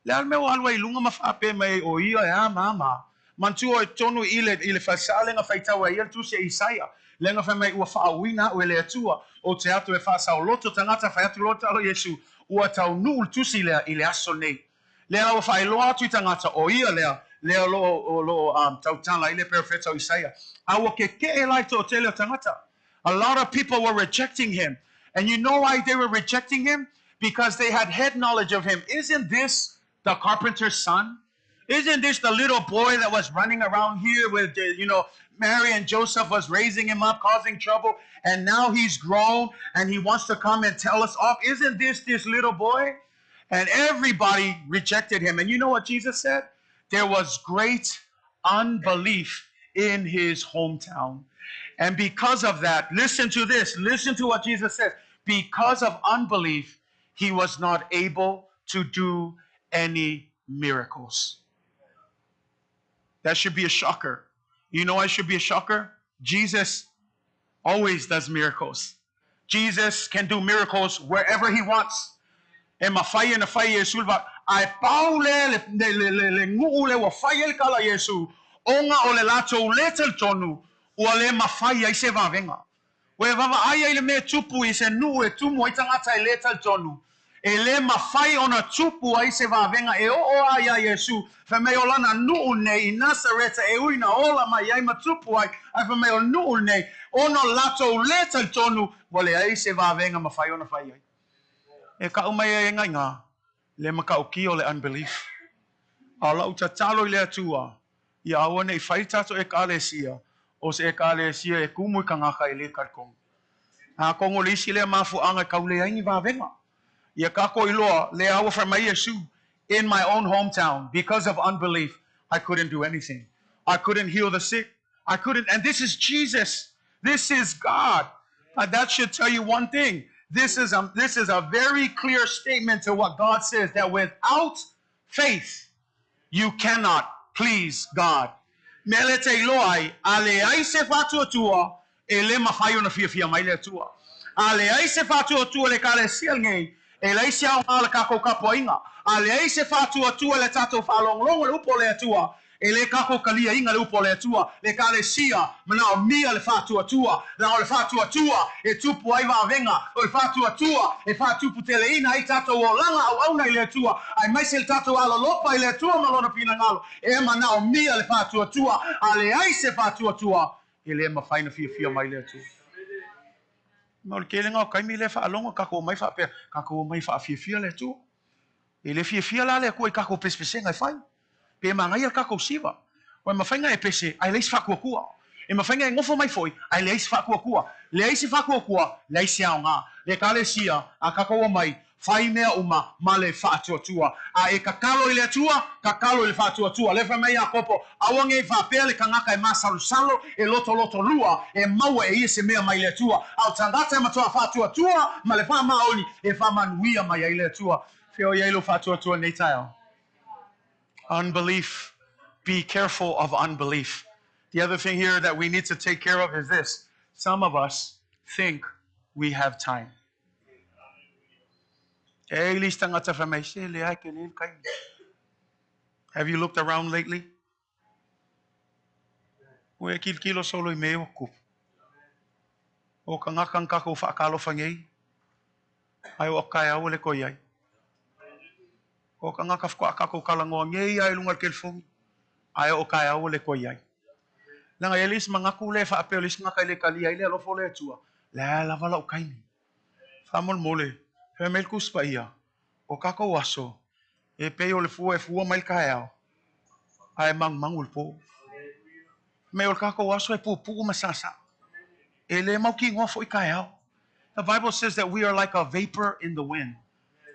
le al me wa alwai lunga mafape mai o ia ya mama mantu o tonu ile fa sale nga fai tau ia tu se Isaia le nga fa mai o fa wina o le atua o te atu e fa sa o loto tangata fai atu loto o Yesu o tau nu tu sile ile aso nei le ala o fa lo atu tangata o ia le tautala ile perfecto Isaiah. A lot of people were rejecting him. And you know why they were rejecting him? Because they had head knowledge of him. Isn't this the carpenter's son? Isn't this the little boy that was running around here with, Mary and Joseph was raising him up, causing trouble, and now he's grown and he wants to come and tell us off. Isn't this little boy? And everybody rejected him. And you know what Jesus said? There was great unbelief in his hometown. And because of that, listen to this. Listen to what Jesus said. Because of unbelief, he was not able to do any miracles. That should be a shocker. You know why it should be a shocker? Jesus always does miracles. Jesus can do miracles wherever he wants. Ai paule le ngule wa fai kala Yesu onga o le lato letel tonu o le mafai ai se vavenga we vava ai le me tupu i se nu e tumu i tangata i letel tonu e le mafai ona tupu ai se vavenga e o ai Yesu fa me olana nu nei i Nazareta e uina ola mai ai matupu ai fa me nu nei ono lato letel tonu wale ai se vavenga mafai ona fai ai e ka umai e nga le makauki o le unbelief. Ala uta talo ile atua. Ia awane I whai tato e kalesia. O se e kalesia e kumu I kangaka I le karkong. A kongo le isi le mafu anga kaule aingi vavenga. Ia kako iloa le awa from my Yesu. In my own hometown, because of unbelief, I couldn't do anything. I couldn't heal the sick. I couldn't, and this is Jesus. This is God. That should tell you one thing. This is a very clear statement to what God says, that without faith, you cannot please God. Mele te loai, ale ai se fatua tua, ele mafaio na fia mai le tua. Ale ai se fatua tua le kale sial ngei, ele ai se au ala kako kapoinga. Ale ai se fatua tua le tato falonglongo le upo le tua. Ele kako kalia inga le upo le tua, le kale sia, mana mia le fatua tua, la le fatua tua, e tupu ai va venga, o le fatua tua, e fatupu tele ina ai tato o langa au au na le tua, ai mai se le tato ala lopa le tua malona pina ngalo, e mana mia le fatua tua, ale ai se fatua tua, ele ma faina fia mai le tua. Ma le kelenga kai mi le fa longa kako mai fa pe, kako mai fa fia le tua. Ele fia la le ko kako pespesenga fai. Pe mangai kako siva. O mawhainga e pese, ai leis whakuakua. E mawhainga e ngofo mai foi, ai leis whakuakua. Leis whakuakua, leis iau ngā. Le kale sia, a kakaua mai, whai mea uma, ma le whaatuatua. A e kakalo I le atua, kakalo I le whaatuatua. Le wha mei a kopo, awange whapea le kangaka e masalo e loto lua, e maua e ia se mea mai le atua. Au tangata e matua whaatuatua, ma le wha maoni, e wha manuia mai ai le atua. Whio ielo whaatuatua nei taio. Unbelief. Be careful of unbelief. The other thing here that we need to take care of is this. Some of us think we have time. Have you looked around lately? O ka ngaka whakua kako kalangoa ngei ai lunga kelfongi. Ai o kai au le koi ai. Langa elis mangaku le whaapeo lis ngaka le kali ai le alofo le atua. Le lava lau kaini. Whamon mole. He mel kuspa ia. O kako waso. E peo le fua mail kai au. Ai mangul po. Me o kako waso e pupu masasa. E le mau ki ngofo I kai au. The Bible says that we are like a vapor in the wind.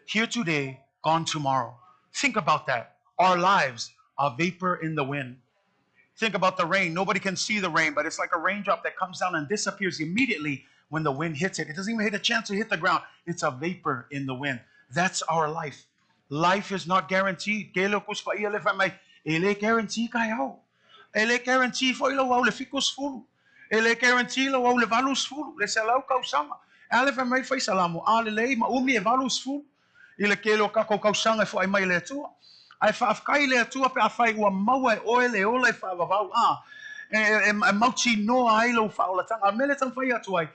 Here today, gone tomorrow. Think about that. Our lives, a vapor in the wind. Think about the rain. Nobody can see the rain, but it's like a raindrop that comes down and disappears immediately when the wind hits it. It doesn't even hit a chance to hit the ground. It's a vapor in the wind. That's our life. Life is not guaranteed. Ele guarantee kaya. Ele guarantee fo ilo wau le fikus fulu. Ele guarantee lo wau le valus fulu. Le salau kausanga. Ale fa mai fai salamu. Ale lei ma umi e valus fulu. Ile kelo kako kausanga fo ai mai le tua. Ai fa afkai le tua pe afai ua maua e oele ole fa vavau e mauti no ai lo fa ola tanga mele tang fai atu ai.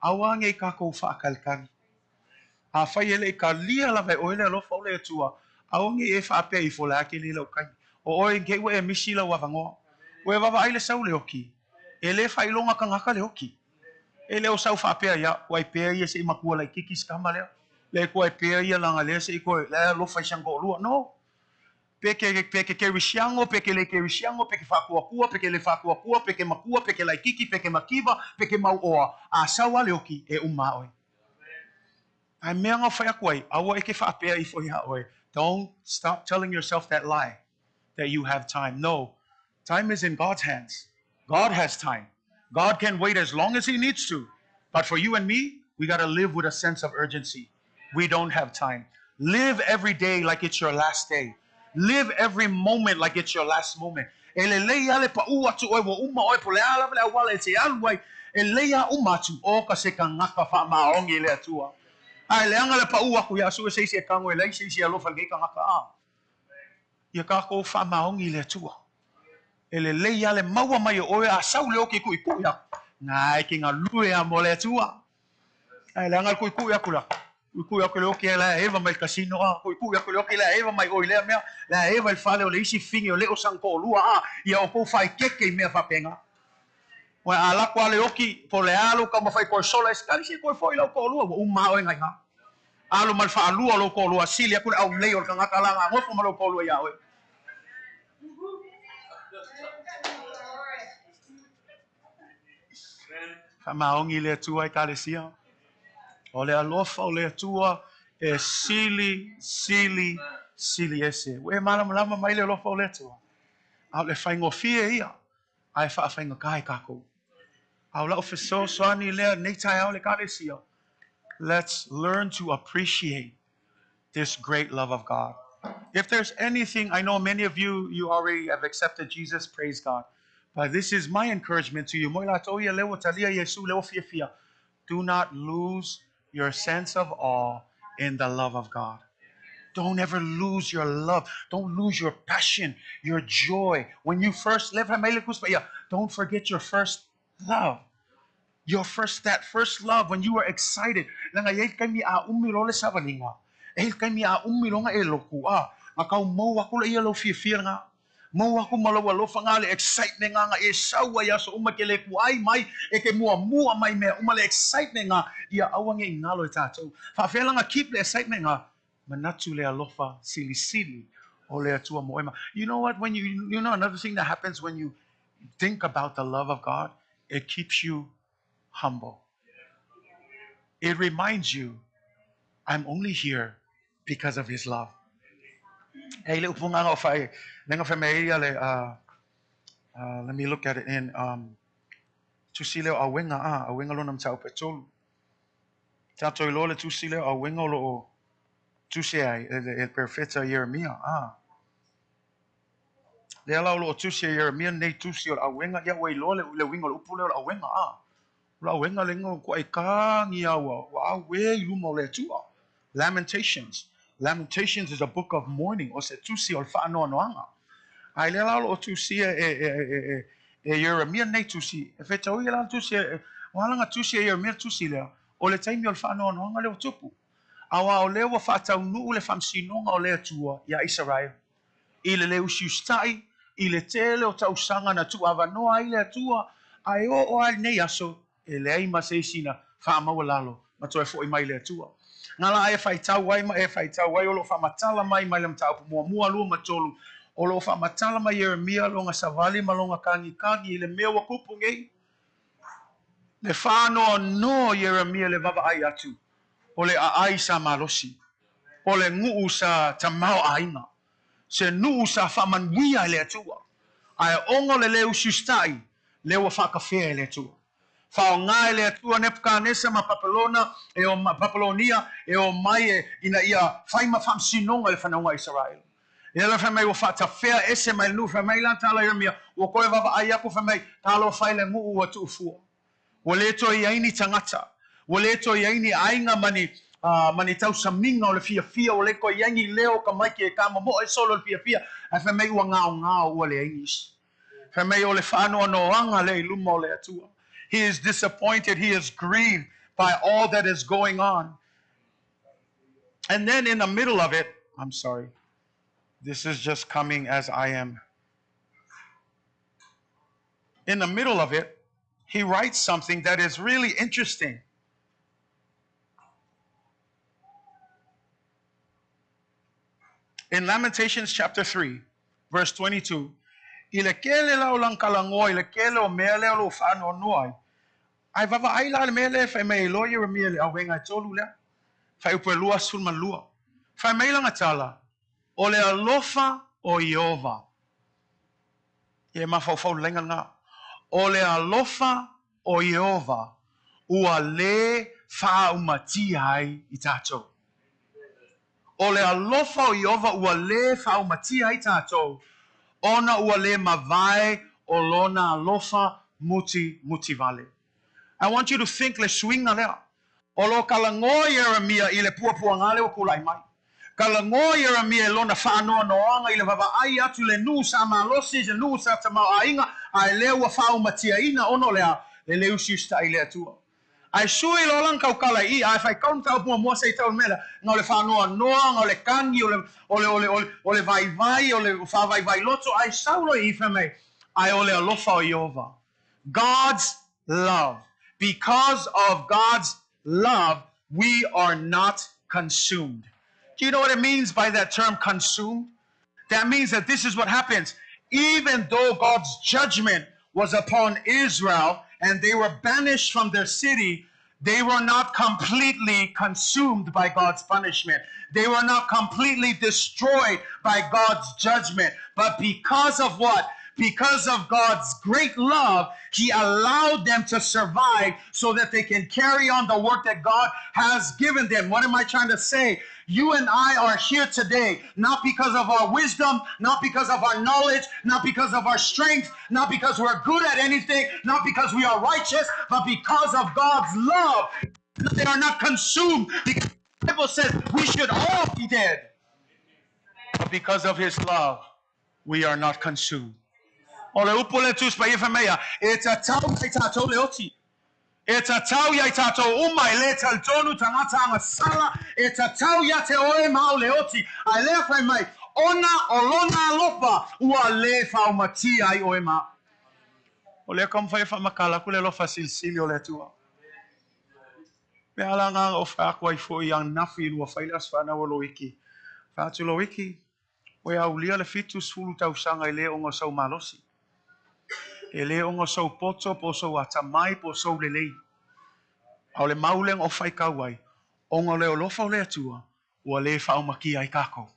Awange kako fa kalkani. A fai ele ka lia la vai oele lo fa ole tua. Awange e fa pe I fo la ke le lo kai. O oi ke we misi la wavango. We vava ai le sau le oki. Ele fa ilonga kangaka le oki. Ele o sau fa pe ya wai pe ia se makua lai kikis kamale. Le ko e pe ia langa le se ko le lo fa shango lua no peke ke rishango peke le ke rishango peke fa kua peke le fa kua peke makua peke lai kiki peke makiva peke mau oa a sawa le oki e uma oi ai meanga fa koi awa e ke fa pe I fo ya oi. Don't stop telling yourself that lie that you have time. No, time is in God's hands. God has time. God can wait as long as He needs to, but for you and me, we got to live with a sense of urgency. We don't have time. Live every day like it's your last day. Live every moment like it's your last moment. Ele leia le pa ua tu oi wo uma oi po le ala le wala se alwai. Ele leia uma tu o ka se ka ngaka fa maongi le atua. Ai le anga le pa ua ku ya su se se kango le se se alo fa ngai ka ngaka a. Ia ka ko fa maongi le atua. Ele leia le maua mai oi a sau le oki ku ku ya. Ngai ki nga lue a mo le atua. Ai le anga ku ya ku la. Ku ya ko ke la eva mai casino ku ya ko ke la eva mai oile mea la eva il fale o le isi fingi o le o sanko lua ia o ko fai keke mea fa penga wa ala kwa le oki po le alo ka ma fai ko sola skali si ko foi lo ko lua o ma o ngai nga alo mal fa lua lo ko lua silia ku au le o ka ngaka la ngo fo ma lo ko lua ya o Maongi le tua kalesia. Ole alofa ole tua e sili ese. We malam lama mai le alofa ole tua. Au le faingo fie ia. Ai fa faingo kai kako. Au la ofeso soani le netai au le kalesia. Let's learn to appreciate this great love of God. If there's anything, I know many of you already have accepted Jesus, praise God. But this is my encouragement to you. Do not lose your sense of awe in the love of God. Don't ever lose your love. Don't lose your passion, your joy. When you first live, don't forget your first love. That first love when you were excited. Mau aku malawa lo fangale excitement nga e sawa ya so umakele ku ai mai e ke mua mai me umale excitement nga ia awang e ngalo tato fa fela nga keep the excitement nga manatu le alofa sili ole atua moema. You know what, when you know another thing that happens when you think about the love of God, it keeps you humble. It reminds you, I'm only here because of his love. Hey, let me look at it in Tusile awenga lo nam tau petolu. Tato ilole tusile awenga lo tusia el perfecta Jeremia Le ala lo tusia Jeremia nei tusio awenga ya we lole le wingo lo pule awenga Lo awenga lengo ko ka ngia wa we lumo le tua. Lamentations is a book of mourning. O se tusio fa no anga. Ai le ala lo tusia Jeremia nei tusi. E fe tau ila tusia wala nga tusia Jeremia tusi le. O le taimi o le whanau noanga le o tupu. Awa o leo wa whatau nuu le whamsinonga o lea tua ia Israel. I le leo siustai, i le tele o tausanga na tu awanoa i lea tua, ai o ai nei aso, e le ai maseisina whaamaua lalo, ma toi fo i mai lea tua. Ngala e whaitau wai ma e whaitau wai o lo whamatala mai le mtaupu mua lua matolu, o lo whamatala mai Jeremia longa savali ma longa kangi i le mea wa kupu ngei. Le whānoa no Jeremia le vava ai atu. O le aai sa malosi. O le nguu sa tamau ainga. Se nuu sa whamanwia le atua. Ai ongo le leu sustai. Leo whakawhea le atua. Whao ngai le atua Nebuchadnezzar ma Papelona. Papelonia. E o mai ina ia whaima whamsinonga le whanaunga Israel. E ala whamai o whatawhea ese mai nu whamai la tala Jeremia. O koe vava ai aku whamai. Talo whai le nguu atu ufua. Waleto iaini tangata. Waleto iaini ainga mani tau saminga o le fia o le ko iaini leo ka mai ke kama mo e solo le fia. A fa mai ua ngao ua le ainis. Fa mai o le whanua noanga le iluma o le atua. He is disappointed. He is grieved by all that is going on. And then in the middle of it, I'm sorry. This is just coming as I am. In the middle of it, he writes something that is really interesting. In Lamentations chapter 3, verse 22, ile kele la ulang kalangoy, ile kele o mele o fano noy. Ai vava ai la mele fa me lo Jeremia le awenga tolu le. Fa upelua sulman lua. Fa me la ngatala. O le alofa o Jehova. Ye mafau lenga nga. O le alofa o Jehova ua le whaumati ai i tātou. O le alofa o Jehova ua le whaumati ai i tātou. Ona ua le mawai o lona alofa muti vale. I want you to think le swinga lea. O lo kalangoa Jeremia i le puapua ngale o kulai mai. Kalangoa Jeremia lona whanoa noanga i le vava ai atu le nu sa malosi, le nu sa tamau ainga, ai leo wa whaumatia ina ono lea, le leu siusta i lea tua. Ai sui lo lang kau kala I, ai whai kaun tau mua sei tau mele, ngā le whanoa noanga, o le kangi, o le vai, o le whawai loto, ai saulo I whamei, ai o le alofa o Jehova. God's love. Because of God's love, we are not consumed. Do you know what it means by that term consumed? That means that this is what happens. even though God's judgment was upon Israel and they were banished from their city, they were not completely consumed by God's punishment. They were not completely destroyed by God's judgment. But because of what? Because of God's great love, He allowed them to survive so that they can carry on the work that God has given them. What am I trying to say? You and I are here today, not because of our wisdom, not because of our knowledge, not because of our strength, not because we're good at anything, not because we are righteous, but because of God's love. They are not consumed because the Bible says we should all be dead. But because of His love, we are not consumed. Ole upole tu spa ifa meya. It's a tau mai tato leoti. It's a tau ya tato umai le taltonu tangata ngasala. It's a tau ya te oe mau leoti. I le fai mai. Ona olona lopa ua le fa umati ai oe ma. Ole kom fai fa makala kule lo fa silsili ole tua. Me ala nga o fa kwa ifo yang nafi lua failas fa na wolo wiki. Fa tu lo wiki. Oe au lia le fitu sulu tau sanga ile ongo sau malosi. Ele ongo sau poto po sau atamai po sau lelei. Au le mauleng o fai kauai. Ongo leo lofa o le atua. Ua le fa umaki ai kako.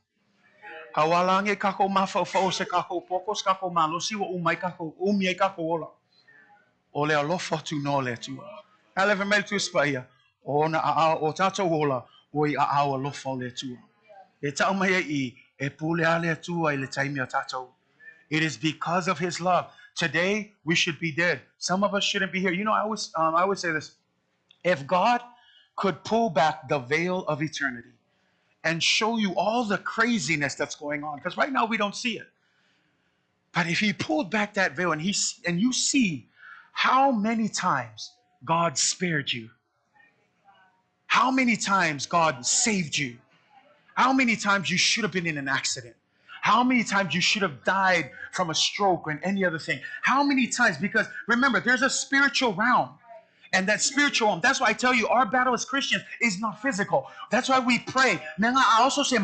Awalange kako mafa o se kako pokos kako malosi wa umai kako umi ai kako ola. O leo lofa tu no le atua. Aleve mel tu spaia. O na o tato ola. Oi a o lofa o le atua. E tau mai I e pule ale atua I le taimi o tato. It is because of His love. Today, we should be dead. Some of us shouldn't be here. You know, I would say this. If God could pull back the veil of eternity and show you all the craziness that's going on, because right now we don't see it. But if He pulled back that veil and you see how many times God spared you, how many times God saved you, how many times you should have been in an accident, how many times you should have died from a stroke or any other thing. How many times? Because remember, there's a spiritual realm. And that spiritual realm, that's why I tell you, our battle as Christians is not physical. That's why we pray. I also say,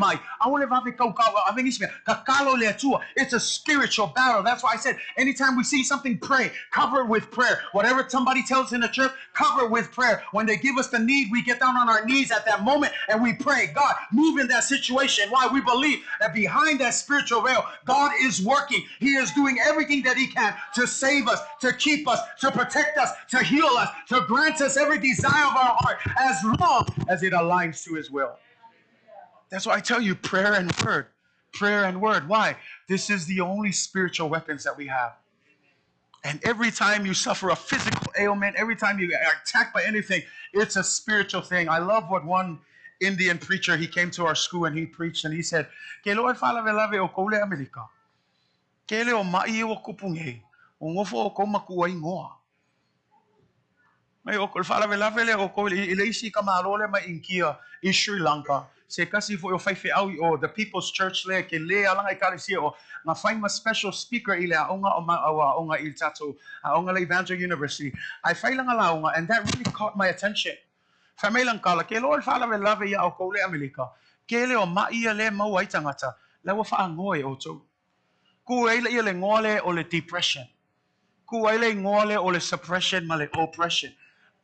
it's a spiritual battle. That's why I said, anytime we see something, pray. Cover it with prayer. Whatever somebody tells in the church, cover it with prayer. When they give us the need, we get down on our knees at that moment and we pray. God, move in that situation. Why? We believe that behind that spiritual veil, God is working. He is doing everything that He can to save us, to keep us, to protect us, to heal us, to grant us every desire of our heart as long as it aligns to His will. That's why I tell you, prayer and word. Prayer and word. Why? This is the only spiritual weapons that we have. And every time you suffer a physical ailment, every time you are attacked by anything, it's a spiritual thing. I love what one Indian preacher, he came to our school and he preached and he said, Ke loe fala velave o koule Amerika. Ke leo mai o kupunge. O ngofo o komakua ingoa. Mai o kol fala velave le o koule ileisi kamalole ma inkia in Sri Lanka. Se kasi fo o faife au o the People's Church le ke le alanga I kalisia o nga find a special speaker ile onga onga il tato onga le Evangel University. I failanga launga and that really caught my attention. Famailang kala ke lo fala velave ya o koule Amerika. Ke le o mai le mau ai tangata. La wa fa ngoi o to. Ku ai le ngole o le depression. Ku ai le ngole o le suppression ma le oppression.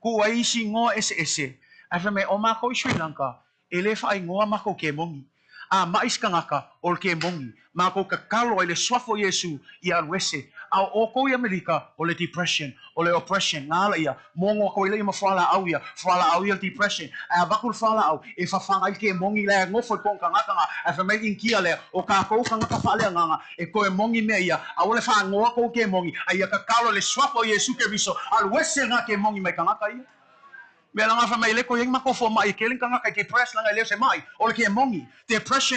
Ku ai si ngo ese. Afa me o mako Sri Lanka. Ele fa ingoa mako ke mongi. A mais kangaka o ke mongi. Mako kakalo ele swafo Yesu I alwese. A o ko Amerika o le depression, o le oppression. Ngala ia. Mongo ko ile ma fala au ia depression. A bakul fala au e fa fanga ke mongi le ngofo ko kangaka a fa me inkia le o ka ko kangaka fale nganga e ko e mongi me ia. A o le fa ngoa ko ke mongi. A ia kakalo le swafo Yesu ke biso. Alwese nga ke mongi me kangaka ia. Depression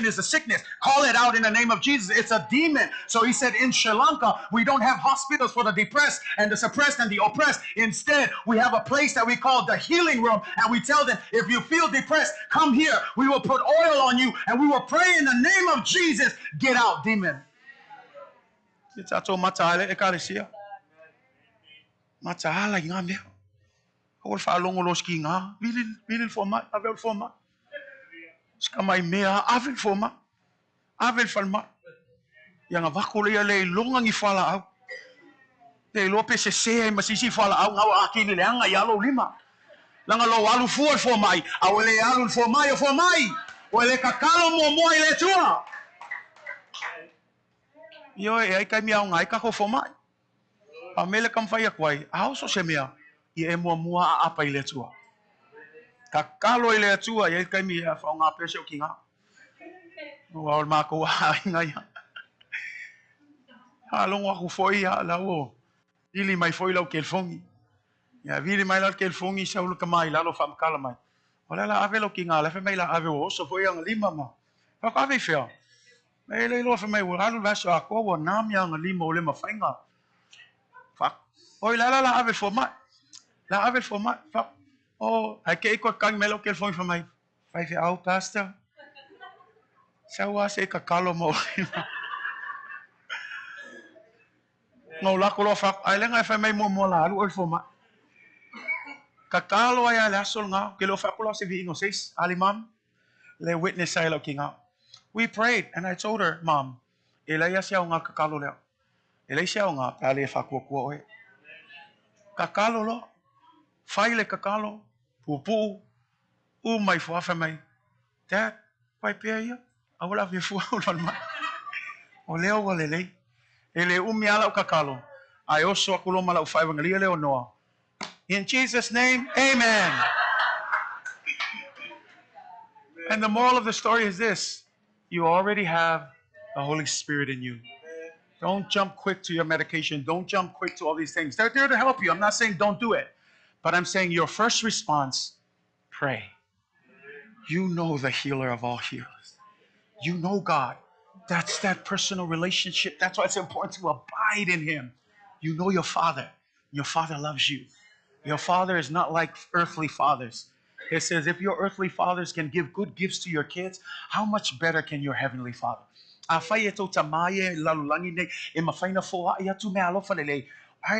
is a sickness. Call it out in the name of Jesus. It's a demon. So he said in Sri Lanka, we don't have hospitals for the depressed and the suppressed and the oppressed. Instead, we have a place that we call the healing room. And we tell them, if you feel depressed, come here. We will put oil on you and we will pray in the name of Jesus. Get out, demon. Or fa longo los kinga vilil forma avel forma skamai mea avel forma avel forma Yang avako le longang I fala au. Le lope se masisi fala au ngau akini le anga yalo lima. Langa lo alu fua fo mai, awele alu fo mai. Wele kakalo mo le tua. Yo ai kai miau ngai ka ko fo mai. A mele kam fai akwai, au so se mea. I mua a apa I le tua. Kakalo I le tua, ai kai mi fa nga pese o kinga. Wa ma ko ngai. Alongo aku foi la o. Ili mai foi lau kelfongi. Ya vili mai lau kelfongi sa ulu kamai la lo fam kala mai. Ola la ave lo kinga la fe mai la ave o so foi ang lima ma. Fa ka ave fea. Mai le lo fe mai o halu la so ako wa nam yang lima o le mafainga. Fa. Oi la ave fo mai. La ave fo mai. Fa. Oh, ai ke ko kang melo kelfongi fa mai. Fai fe au pastor. Sa wa se ka kalo mo. Ngau la ko lo fa ai lenga fa mai mo la lu fo ma kakalo ai la sol nga ke lo fa ko lo se vi no seis alimam le witness ai lo kinga. We prayed and I told her, Mom, ela ya sia nga kakalo le ela sia nga ale fa ko oi kakalo lo fai le kakalo pupu u mai fo fa mai that pai pe ya awala vi fu lo ma o leo wale le ele umiala o kakalo. I also akuloma la ufai wangalia leo noa. In Jesus' name, amen. And the moral of the story is this. You already have the Holy Spirit in you. Don't jump quick to your medication. Don't jump quick to all these things. They're there to help you. I'm not saying don't do it. But I'm saying your first response, pray. You know the healer of all healers. You know God. That's that personal relationship. That's why it's important to abide in Him. You know your Father. Your Father loves you. Your Father is not like earthly fathers. It says if your earthly fathers can give good gifts to your kids, how much better can your heavenly Father? Afai eto tamaye lalulangi ne e mafaina foa ia tu me alofa lele.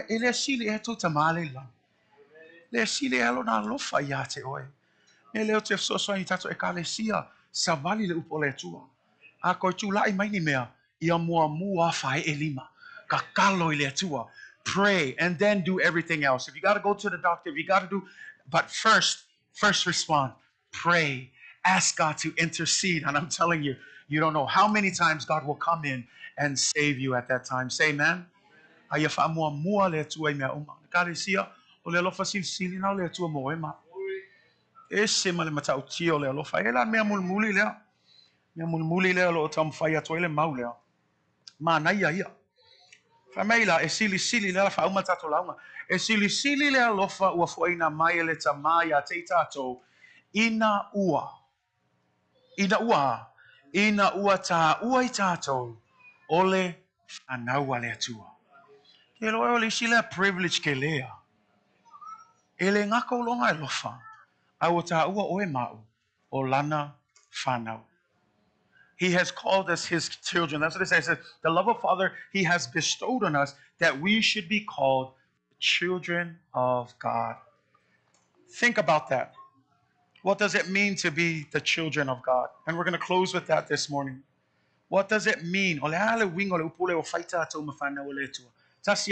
Ele sili eto tamale lang. Le sili alo na alofa ia te oe. Ele o te so so ni tato e kalesia savali le upole tua. A ko tula I mai ni mea ia mua fai elima kakalo ile tua. Pray and then do everything else. If you got to go to the doctor, if you got to do, but first respond. Pray. Ask God to intercede. And I'm telling you, you don't know how many times God will come in and save you at that time. Say amen. Aya fa mua le tua I mea uma. Kalesia o le lofa sili na le tua mo ema. Ese male mata utio le lofa ela mea mulmuli le. Mea mulmuli le lo tam faya toile maulea. Ma na ia. Famaila e sili le fa uma tato launga. E sili le lofa ua foina mai le tamaya te tato ina ua ta ua I tato ole anaua le atua. Ke loa ole sila privilege ke lea. Ele ngako longa e lofa. Au ta ua oe mau o lana whanau. He has called us His children. That's what it says. It says, the love of Father He has bestowed on us that we should be called children of God. Think about that. What does it mean to be the children of God? And we're going to close with that this morning. What does it mean? Tasi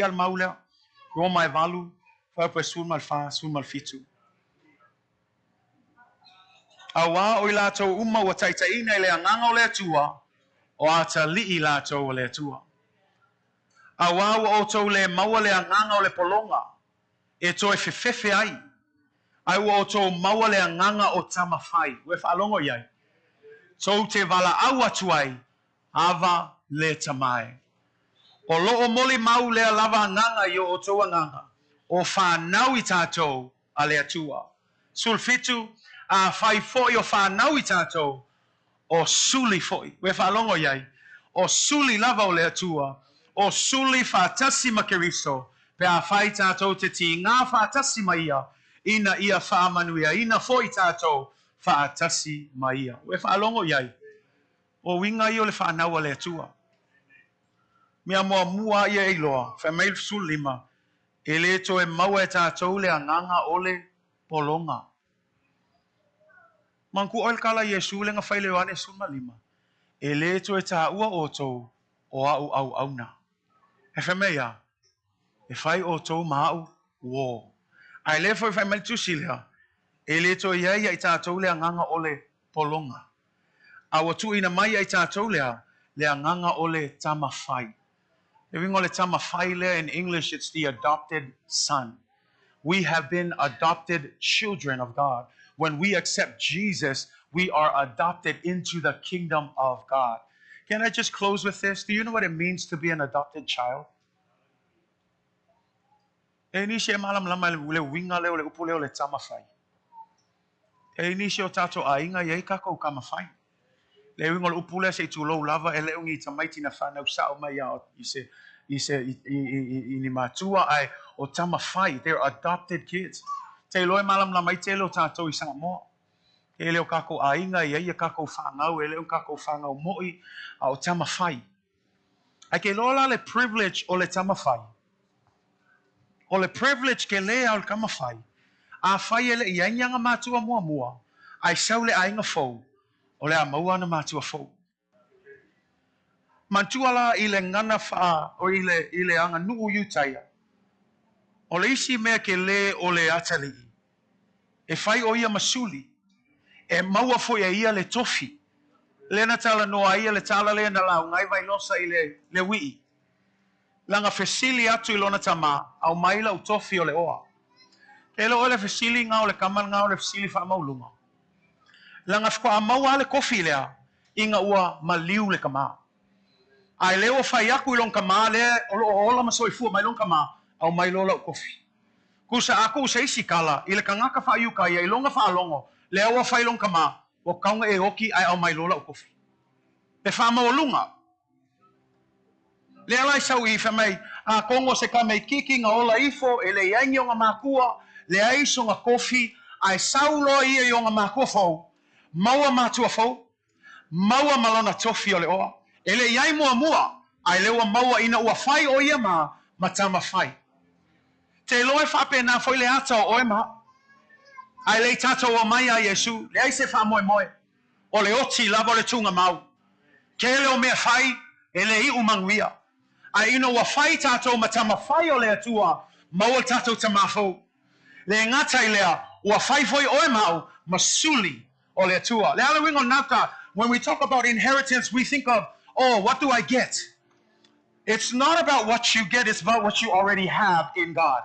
al maula, Roma evalu, sulmal fitu. Awa o ilato uma wa taitaina ile anganga o le tua o ata li ilato o le tua. Awa o to le maua le anganga o le polonga e to e fefefe ai. Ai o to maua le anganga o tamafai. We whalongo iai. So te vala awa tuai ava le tamai. O lo o moli mau le lava anganga yo o to anganga. O whanau I tato a le atua. Sulfitu a fai foi o whanau I tato o suli foi. We whalongo iai. O suli lava o le atua. O suli whatasi makeriso. Pe a whai tato te ti ngā whatasi maia. Ina ia whaamanuia. Ina foi tato whatasi maia. We whalongo iai. O winga I o le whanau o le atua. Mea mua ia iloa. Whamail sulima. E le to e maua e tato le anganga o le polonga. Manku oil kala Yesu le nga whaile wane suma lima. E le to e ta ua oto o au na. E whamea, e whai o tō mau, wō. Ai le foi whai mai tusi lea, e le to ia i tātou lea nganga ole polonga. A watu ina mai i tātou lea nganga ole tamawhai. E wingo le tamawhai lea in English, it's the adopted son. We have been adopted children of God. When we accept Jesus, we are adopted into the kingdom of God. Can I just close with this? Do you know what it means to be an adopted child? E ni se malam lama le winga leo le upu leo le tamawhai. E ni se o tato a inga yei kako kamawhai. Le winga le upu leo se tulo lava e le ungi tamaiti na whanau sao mai a i ni matua ai o tamawhai. They're adopted kids. Te loe malam lama I te leo tato I sanga moa. E leo kako a inga yei kako whangau e leo kako whangau moi a o tamawhai. Ai ke lola le privilege o le tamawhai. O le privilege ke lea o le kamawhai. A whai ele I ainyanga mātua mua. Ai sau le ainga fau. O le a maua na mātua fau. Mantua la I le ngana wha o I le anga nuu yutaia. O le isi mea ke le o le atali. E whai o ia masuli. E maua fo ia le tofi. Le na tala noa ia le tala le na lau. Ngai vai losa I le wii. Langa fesili atu I lona tama, au maila utofi o le oa. E lo le fesili ngā o le kamal ngā o le fesili wha maulunga. Langa whakua maua le kofi lea, inga ua maliu le kama. Ai leo whai aku I lon kama le, o ola masoi fua mai lon kama, au mailo lau kofi. Kusa aku usa isi kala, I le kangaka wha iuka ia, I longa wha alongo, le awa whai lon kama, o kaunga e oki ai au mailo lau kofi. Pe wha maulunga. Le alai sau I whamai, a kongo se ka mei kiki ngā ola ifo, e le iangi o ngā mākua, le aiso ngā kofi, ai sau loa ia I o ngā mākua fau, maua mātua fau, maua malona tofi o le oa, e le iai mua, ai lewa maua ina ua whai o ia ma tama whai. Te loe whape nā whai le ata o oe ma, ai le tato o mai a Yesu, le aise wha moe, o le oti lava le tunga mau, ke leo mea whai, e le I umanguia. Ai ino wa whai tātou ma tama whai o lea tua, maua tātou tamafou. Le ngata I lea, wa whai foi oe mau, masuli o lea tua. Le ala wingo nata, when we talk about inheritance, we think of, oh, what do I get? It's not about what you get, it's about what you already have in God.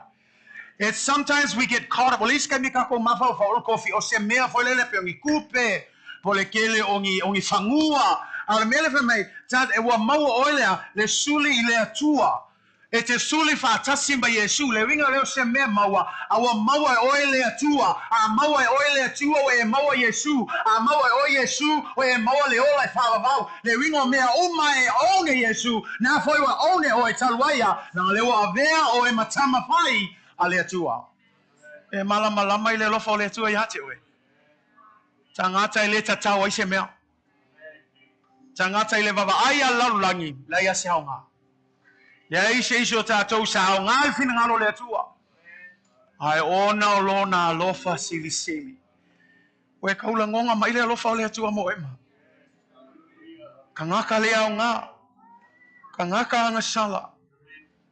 It's sometimes we get caught up. Well, iska mi kako mafau fa kofi o se mea foi lele pe ongi kupe, po le kele ongi whangua, Ala mele fe mai, tad e wa maua oilea, le suli I lea tua. E te suli wha tasimba Yesu, le winga leo se mea maua, a wa maua e oilea tua, a maua e oilea tua, o e maua Yesu, a maua e o Yesu, o e maua le ola e whalavau, le winga mea uma e one Yesu, na foi wa one o e taluaya, na lewa a vea o e matama pai, a lea tua. E malama I le lofa o lea tua I hate oe. Tangata I le tatau I se mea. Tangata I le vava aia lalulangi, la ia se haunga. Ia ise ise o tātou sa haunga, I whina ngaro lea tua. Ai ona o lona alofa sili sili. Oe kaula ngonga mai le alofa o lea tua mo ema. Ka ngaka lea o ngā. Ka ngaka anga sala.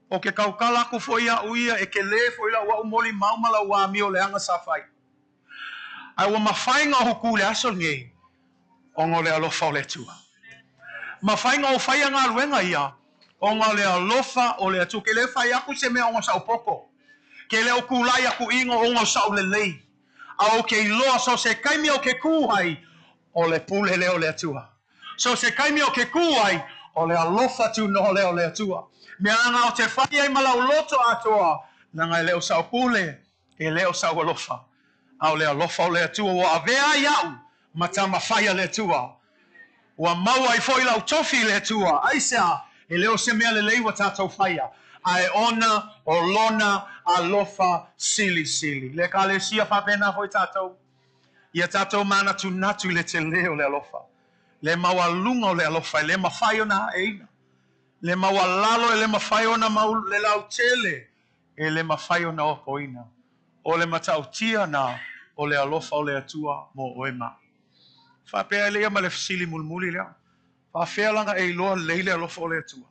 O ke kaukala ku fo ia uia e ke le fo ila wa umoli maumala wa mi o le anga safai. Ai wa mawhainga huku le asol ngei. O ngo le alofa o lea tua. Mawhainga o whaia ngā luenga ia, o ngā lea lofa o lea tu, ke le whai aku se mea o ngā sau poko, ke leo kulai aku ingo o ngā sau le lei, a o ke iloa so se kaimi o ke kuhai, o le pule leo lea tua. So se kaimi o ke kuhai, o lea lofa tu no leo lea tua. Mea ngā o te whai ai malau loto atoa, na ngai leo sau pule, ke leo sau lofa, a o lea lofa o lea tua, o a vea iau, matama whaia lea tua. Wa maua I foi lau tofi le tua. Aisa, e leo se mea le leiwa tātou whaia. Ai ona o lona alofa sili sili. Le ka le sia whapena foi tātou. Ia tātou mana tu natu le te leo le alofa. Le maua lunga o le alofa. Le mawhai ona eina. Le maua lalo e le mawhai ona le lau tele. E le mawhai ona o koina. O le matau tia na o le alofa o le atua mo oema. Whapea lea ma le fasili mulmuli lea. Whawhialanga e loa leile alofo o le atua.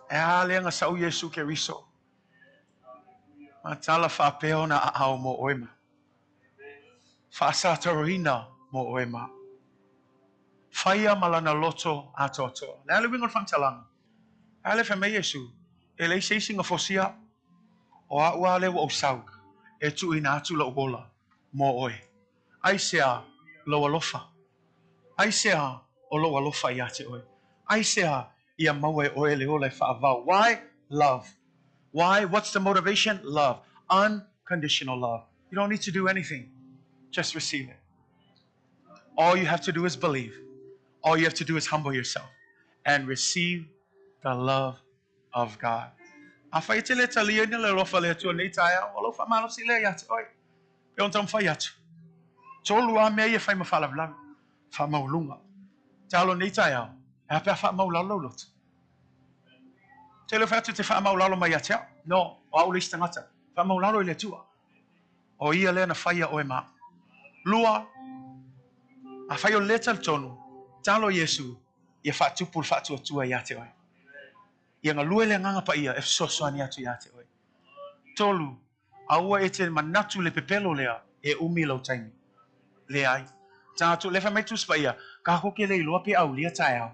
E aleanga sau Yesu ke riso. Matala whapeo na ao mo oema. Whaasataroina mo oema. Whaia malana loto atoto. Le ale wingon whantalanga. Ale whame Yesu. E le seisinga fosia. O a ua le wa o sau. E tu ina atu la uola. Mo oe. Ai sea lo alofa. Ai sea o lo alofa i ate oe. Ai sea ia maue oe le ole whaavau. Why? Love. Why? What's the motivation? Love. Unconditional love. You don't need to do anything. Just receive it. All you have to do is believe. All you have to do is humble yourself and receive the love of God. Afaitele talia ni le lofa le tu nei taia, o lofa malo si le yat. Oi. Pe on tam fayat. Tolu a me ye fai mafala vla. Fa maulunga. Talo nei taia. E pe fa maulalo lot. Tele fatu te fa maulalo mai atia. No, o au lista ngata. Fa maulalo le tua. O ia le na faia o e ma. Lua. A fai o leta le tonu. Talo Yesu. Ia fatu pul fatu atua yate oi. Ia ngalue le nganga pa ia. E soso ani atu yate oi. Tolu. Aua e te manatu le pepelo lea. E umi lau taimi. Le ai. Tātu le whamei tusi pa ia. Ka hoke le iloa pe au lia tae au.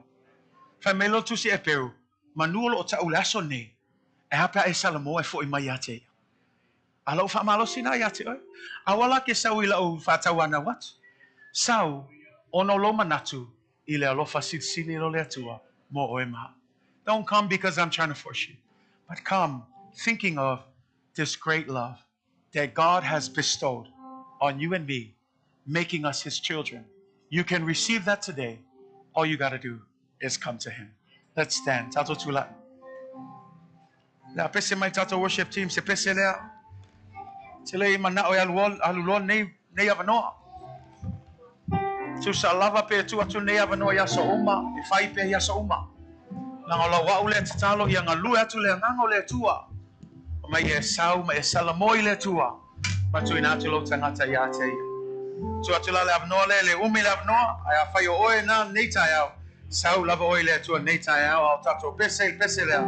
Whamei lo tusi e peru. Manuolo o ta ule aso ne. E hapea e salamo e fo i mai ate ia. Alau whamalo sina yate oi. Awala ke sau ila o whatau ana watu. Sau, ono lo manatu. I le alofa sili lo le atua. Mo oe maha. Don't come because I'm trying to force you. But come thinking of this great love that God has bestowed on you and me, making us his children. You can receive that today. All you got to do is come to him. Let's stand. Tato tula. La pese mai tato worship team se pese lea. Tile mana o alulon nei avanoa. Tu sa lava pe tu atu nei avanoa ya so uma, e fai pe ya so uma. Nanga la wa ule tatalo ia ngalu atu le nganga le tua. O mai e sau mai e salamoi le tua. Matu ina atu lo tangata ya te. Tu atu la le avanoa le umi le avanoa, ai a fai o oe na nei tai au. Sau lava oi le tua nei tai au, au tato pese le.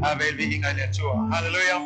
Ave vi inga le tua. Hallelujah.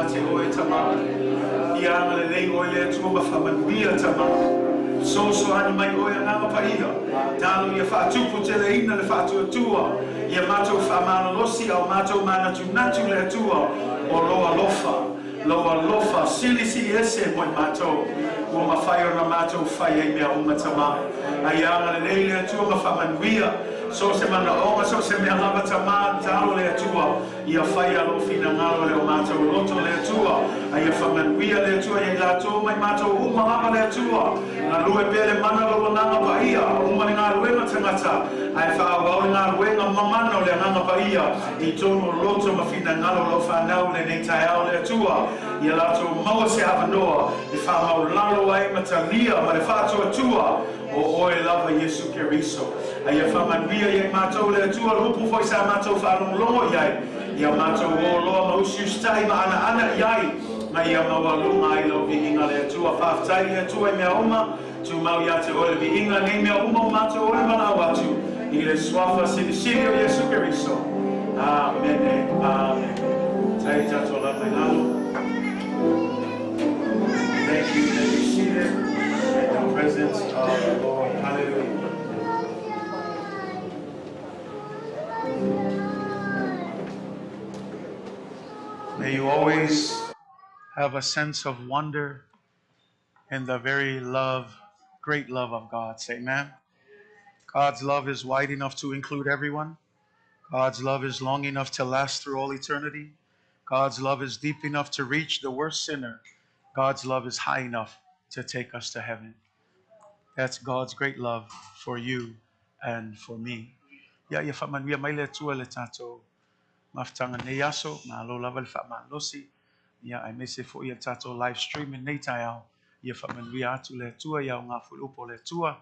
te oe tama. Ia ngale lei oe le atua mawhamanuia tama. So ani mai oe nganga paia. Talo ia whaatupu te leina le whaatuatua. Ia mātou whamānolosi au mātou manatu le atua o loa lofa. Loa lofa silisi ese moi mātou. Ua mawhai o na mātou whai ei mea umatama. Ai anga le nei le atua mawhamanuia. So se mana onga so se mea lava tamā talo le atua. Ia whai alo fina ngalo le o mātou loto le atua. Ai a whamanuia le atua ia lātou mai mātou umalama le atua. Na lue pele mana loa nanga paia. Umani ngā ruenga tangata. Ai whaawau ngā ruenga mamano le nganga paia. I tono loto ma fina ngalo lo whanau le nei tai au le atua. Ia lātou maua se awanoa. I whaamau lalo ai matalia ma le whātua atua. O oe lava Yesu Keriso. Ai a whamanuia i mātou le atua rupu foi sa mātou whanonglongo iai. Ia mātou o loa mausiu stai ma ana iai. Mai ia maua lunga i lau vi inga le atua whaftai le atua i mea uma. Tu mau ia te oe vi inga nei mea uma o mātou oe mana watu. I le swafa sini o Yesu Keriso. Amen. Amen. Tai tato la mai lalo. Thank you. Thank you, seated in the presence of the Lord. Hallelujah. May you always have a sense of wonder in the very great love of God. Say amen. God's love is wide enough to include everyone. God's love is long enough to last through all eternity. God's love is deep enough to reach the worst sinner. God's love is high enough to take us to heaven. That's God's great love for you and for me. Ya whamanuia mai le tua le tātou. Maftanga nei aso, ma alo lava le whamalosi. Ia ai mese fo ia tātou live streaming nei tai au. Ia whamanuia atu le tua, ia o ngā fulupo le tua.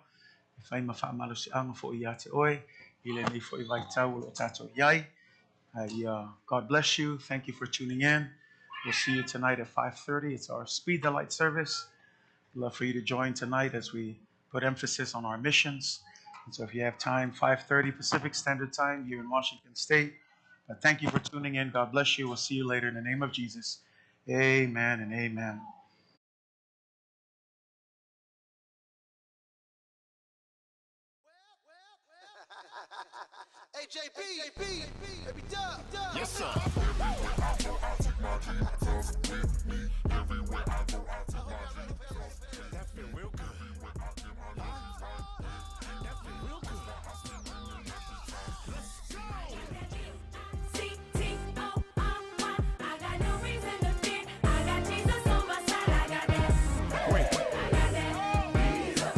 Whai ma whamalosi anga fo ia te oe. Ile nei fo i vai tau lo tātou iai. God bless you. Thank you for tuning in. We'll see you tonight at 5:30. It's our Speed the Light service. We'd love for you to join tonight as we put emphasis on our missions. And so if you have time, 5:30 Pacific Standard Time here in Washington State. But thank you for tuning in. God bless you. We'll see you later in the name of Jesus. Amen and amen. Hey, JP, baby Dub. Yes, sir. That feel real good. That feel real good. Let's go. C-T-O-R-Y. I got no reason to fear. I got Jesus on my side. I got that. Wait, I got that.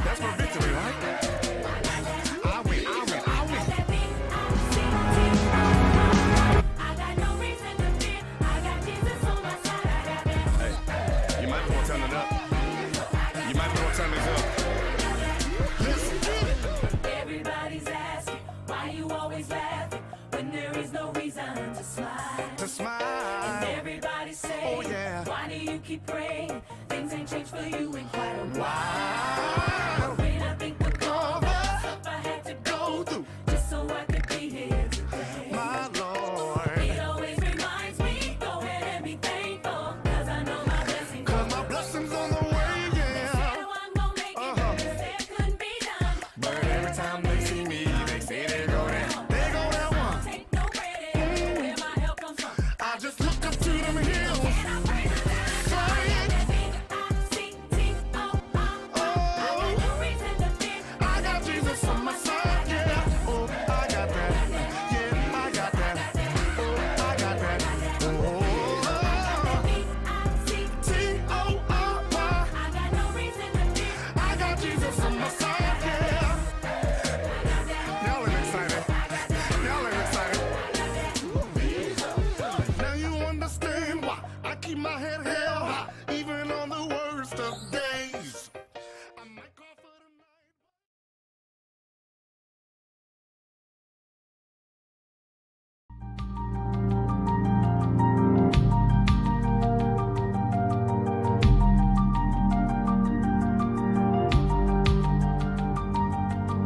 that's my victory, right? I win. I got no reason to fear. I got Jesus on my side. I got that. Hey, you might want to turn it up. You might want to turn this up. Everybody's asking why you always laughing when there is no reason to smile. To smile. And everybody's saying, Oh, yeah. why do you keep praying? Things ain't changed for you in quite a while. Wow. When I think of all the stuff I had to go through just so I could be here today. My Lord. It always reminds me, go ahead and be thankful, cause I know my blessings. Cause my blessings on the way, yeah. Said I'm gonna make it, but they said it couldn't be done. But every time they see me, they say they go down. They go down one. Take no credit, where my help comes from. I just look up to them hills. And I praise the Lord. Flying. I got Jesus on my side, yeah. Oh, I got that. Yeah, I got that. Oh, I got that. Oh, T-O-R-Y. I got Jesus on my side, yeah. Y'all ain't excited. Y'all ain't excited. Now you understand why I keep my head held high, even on the worst of days.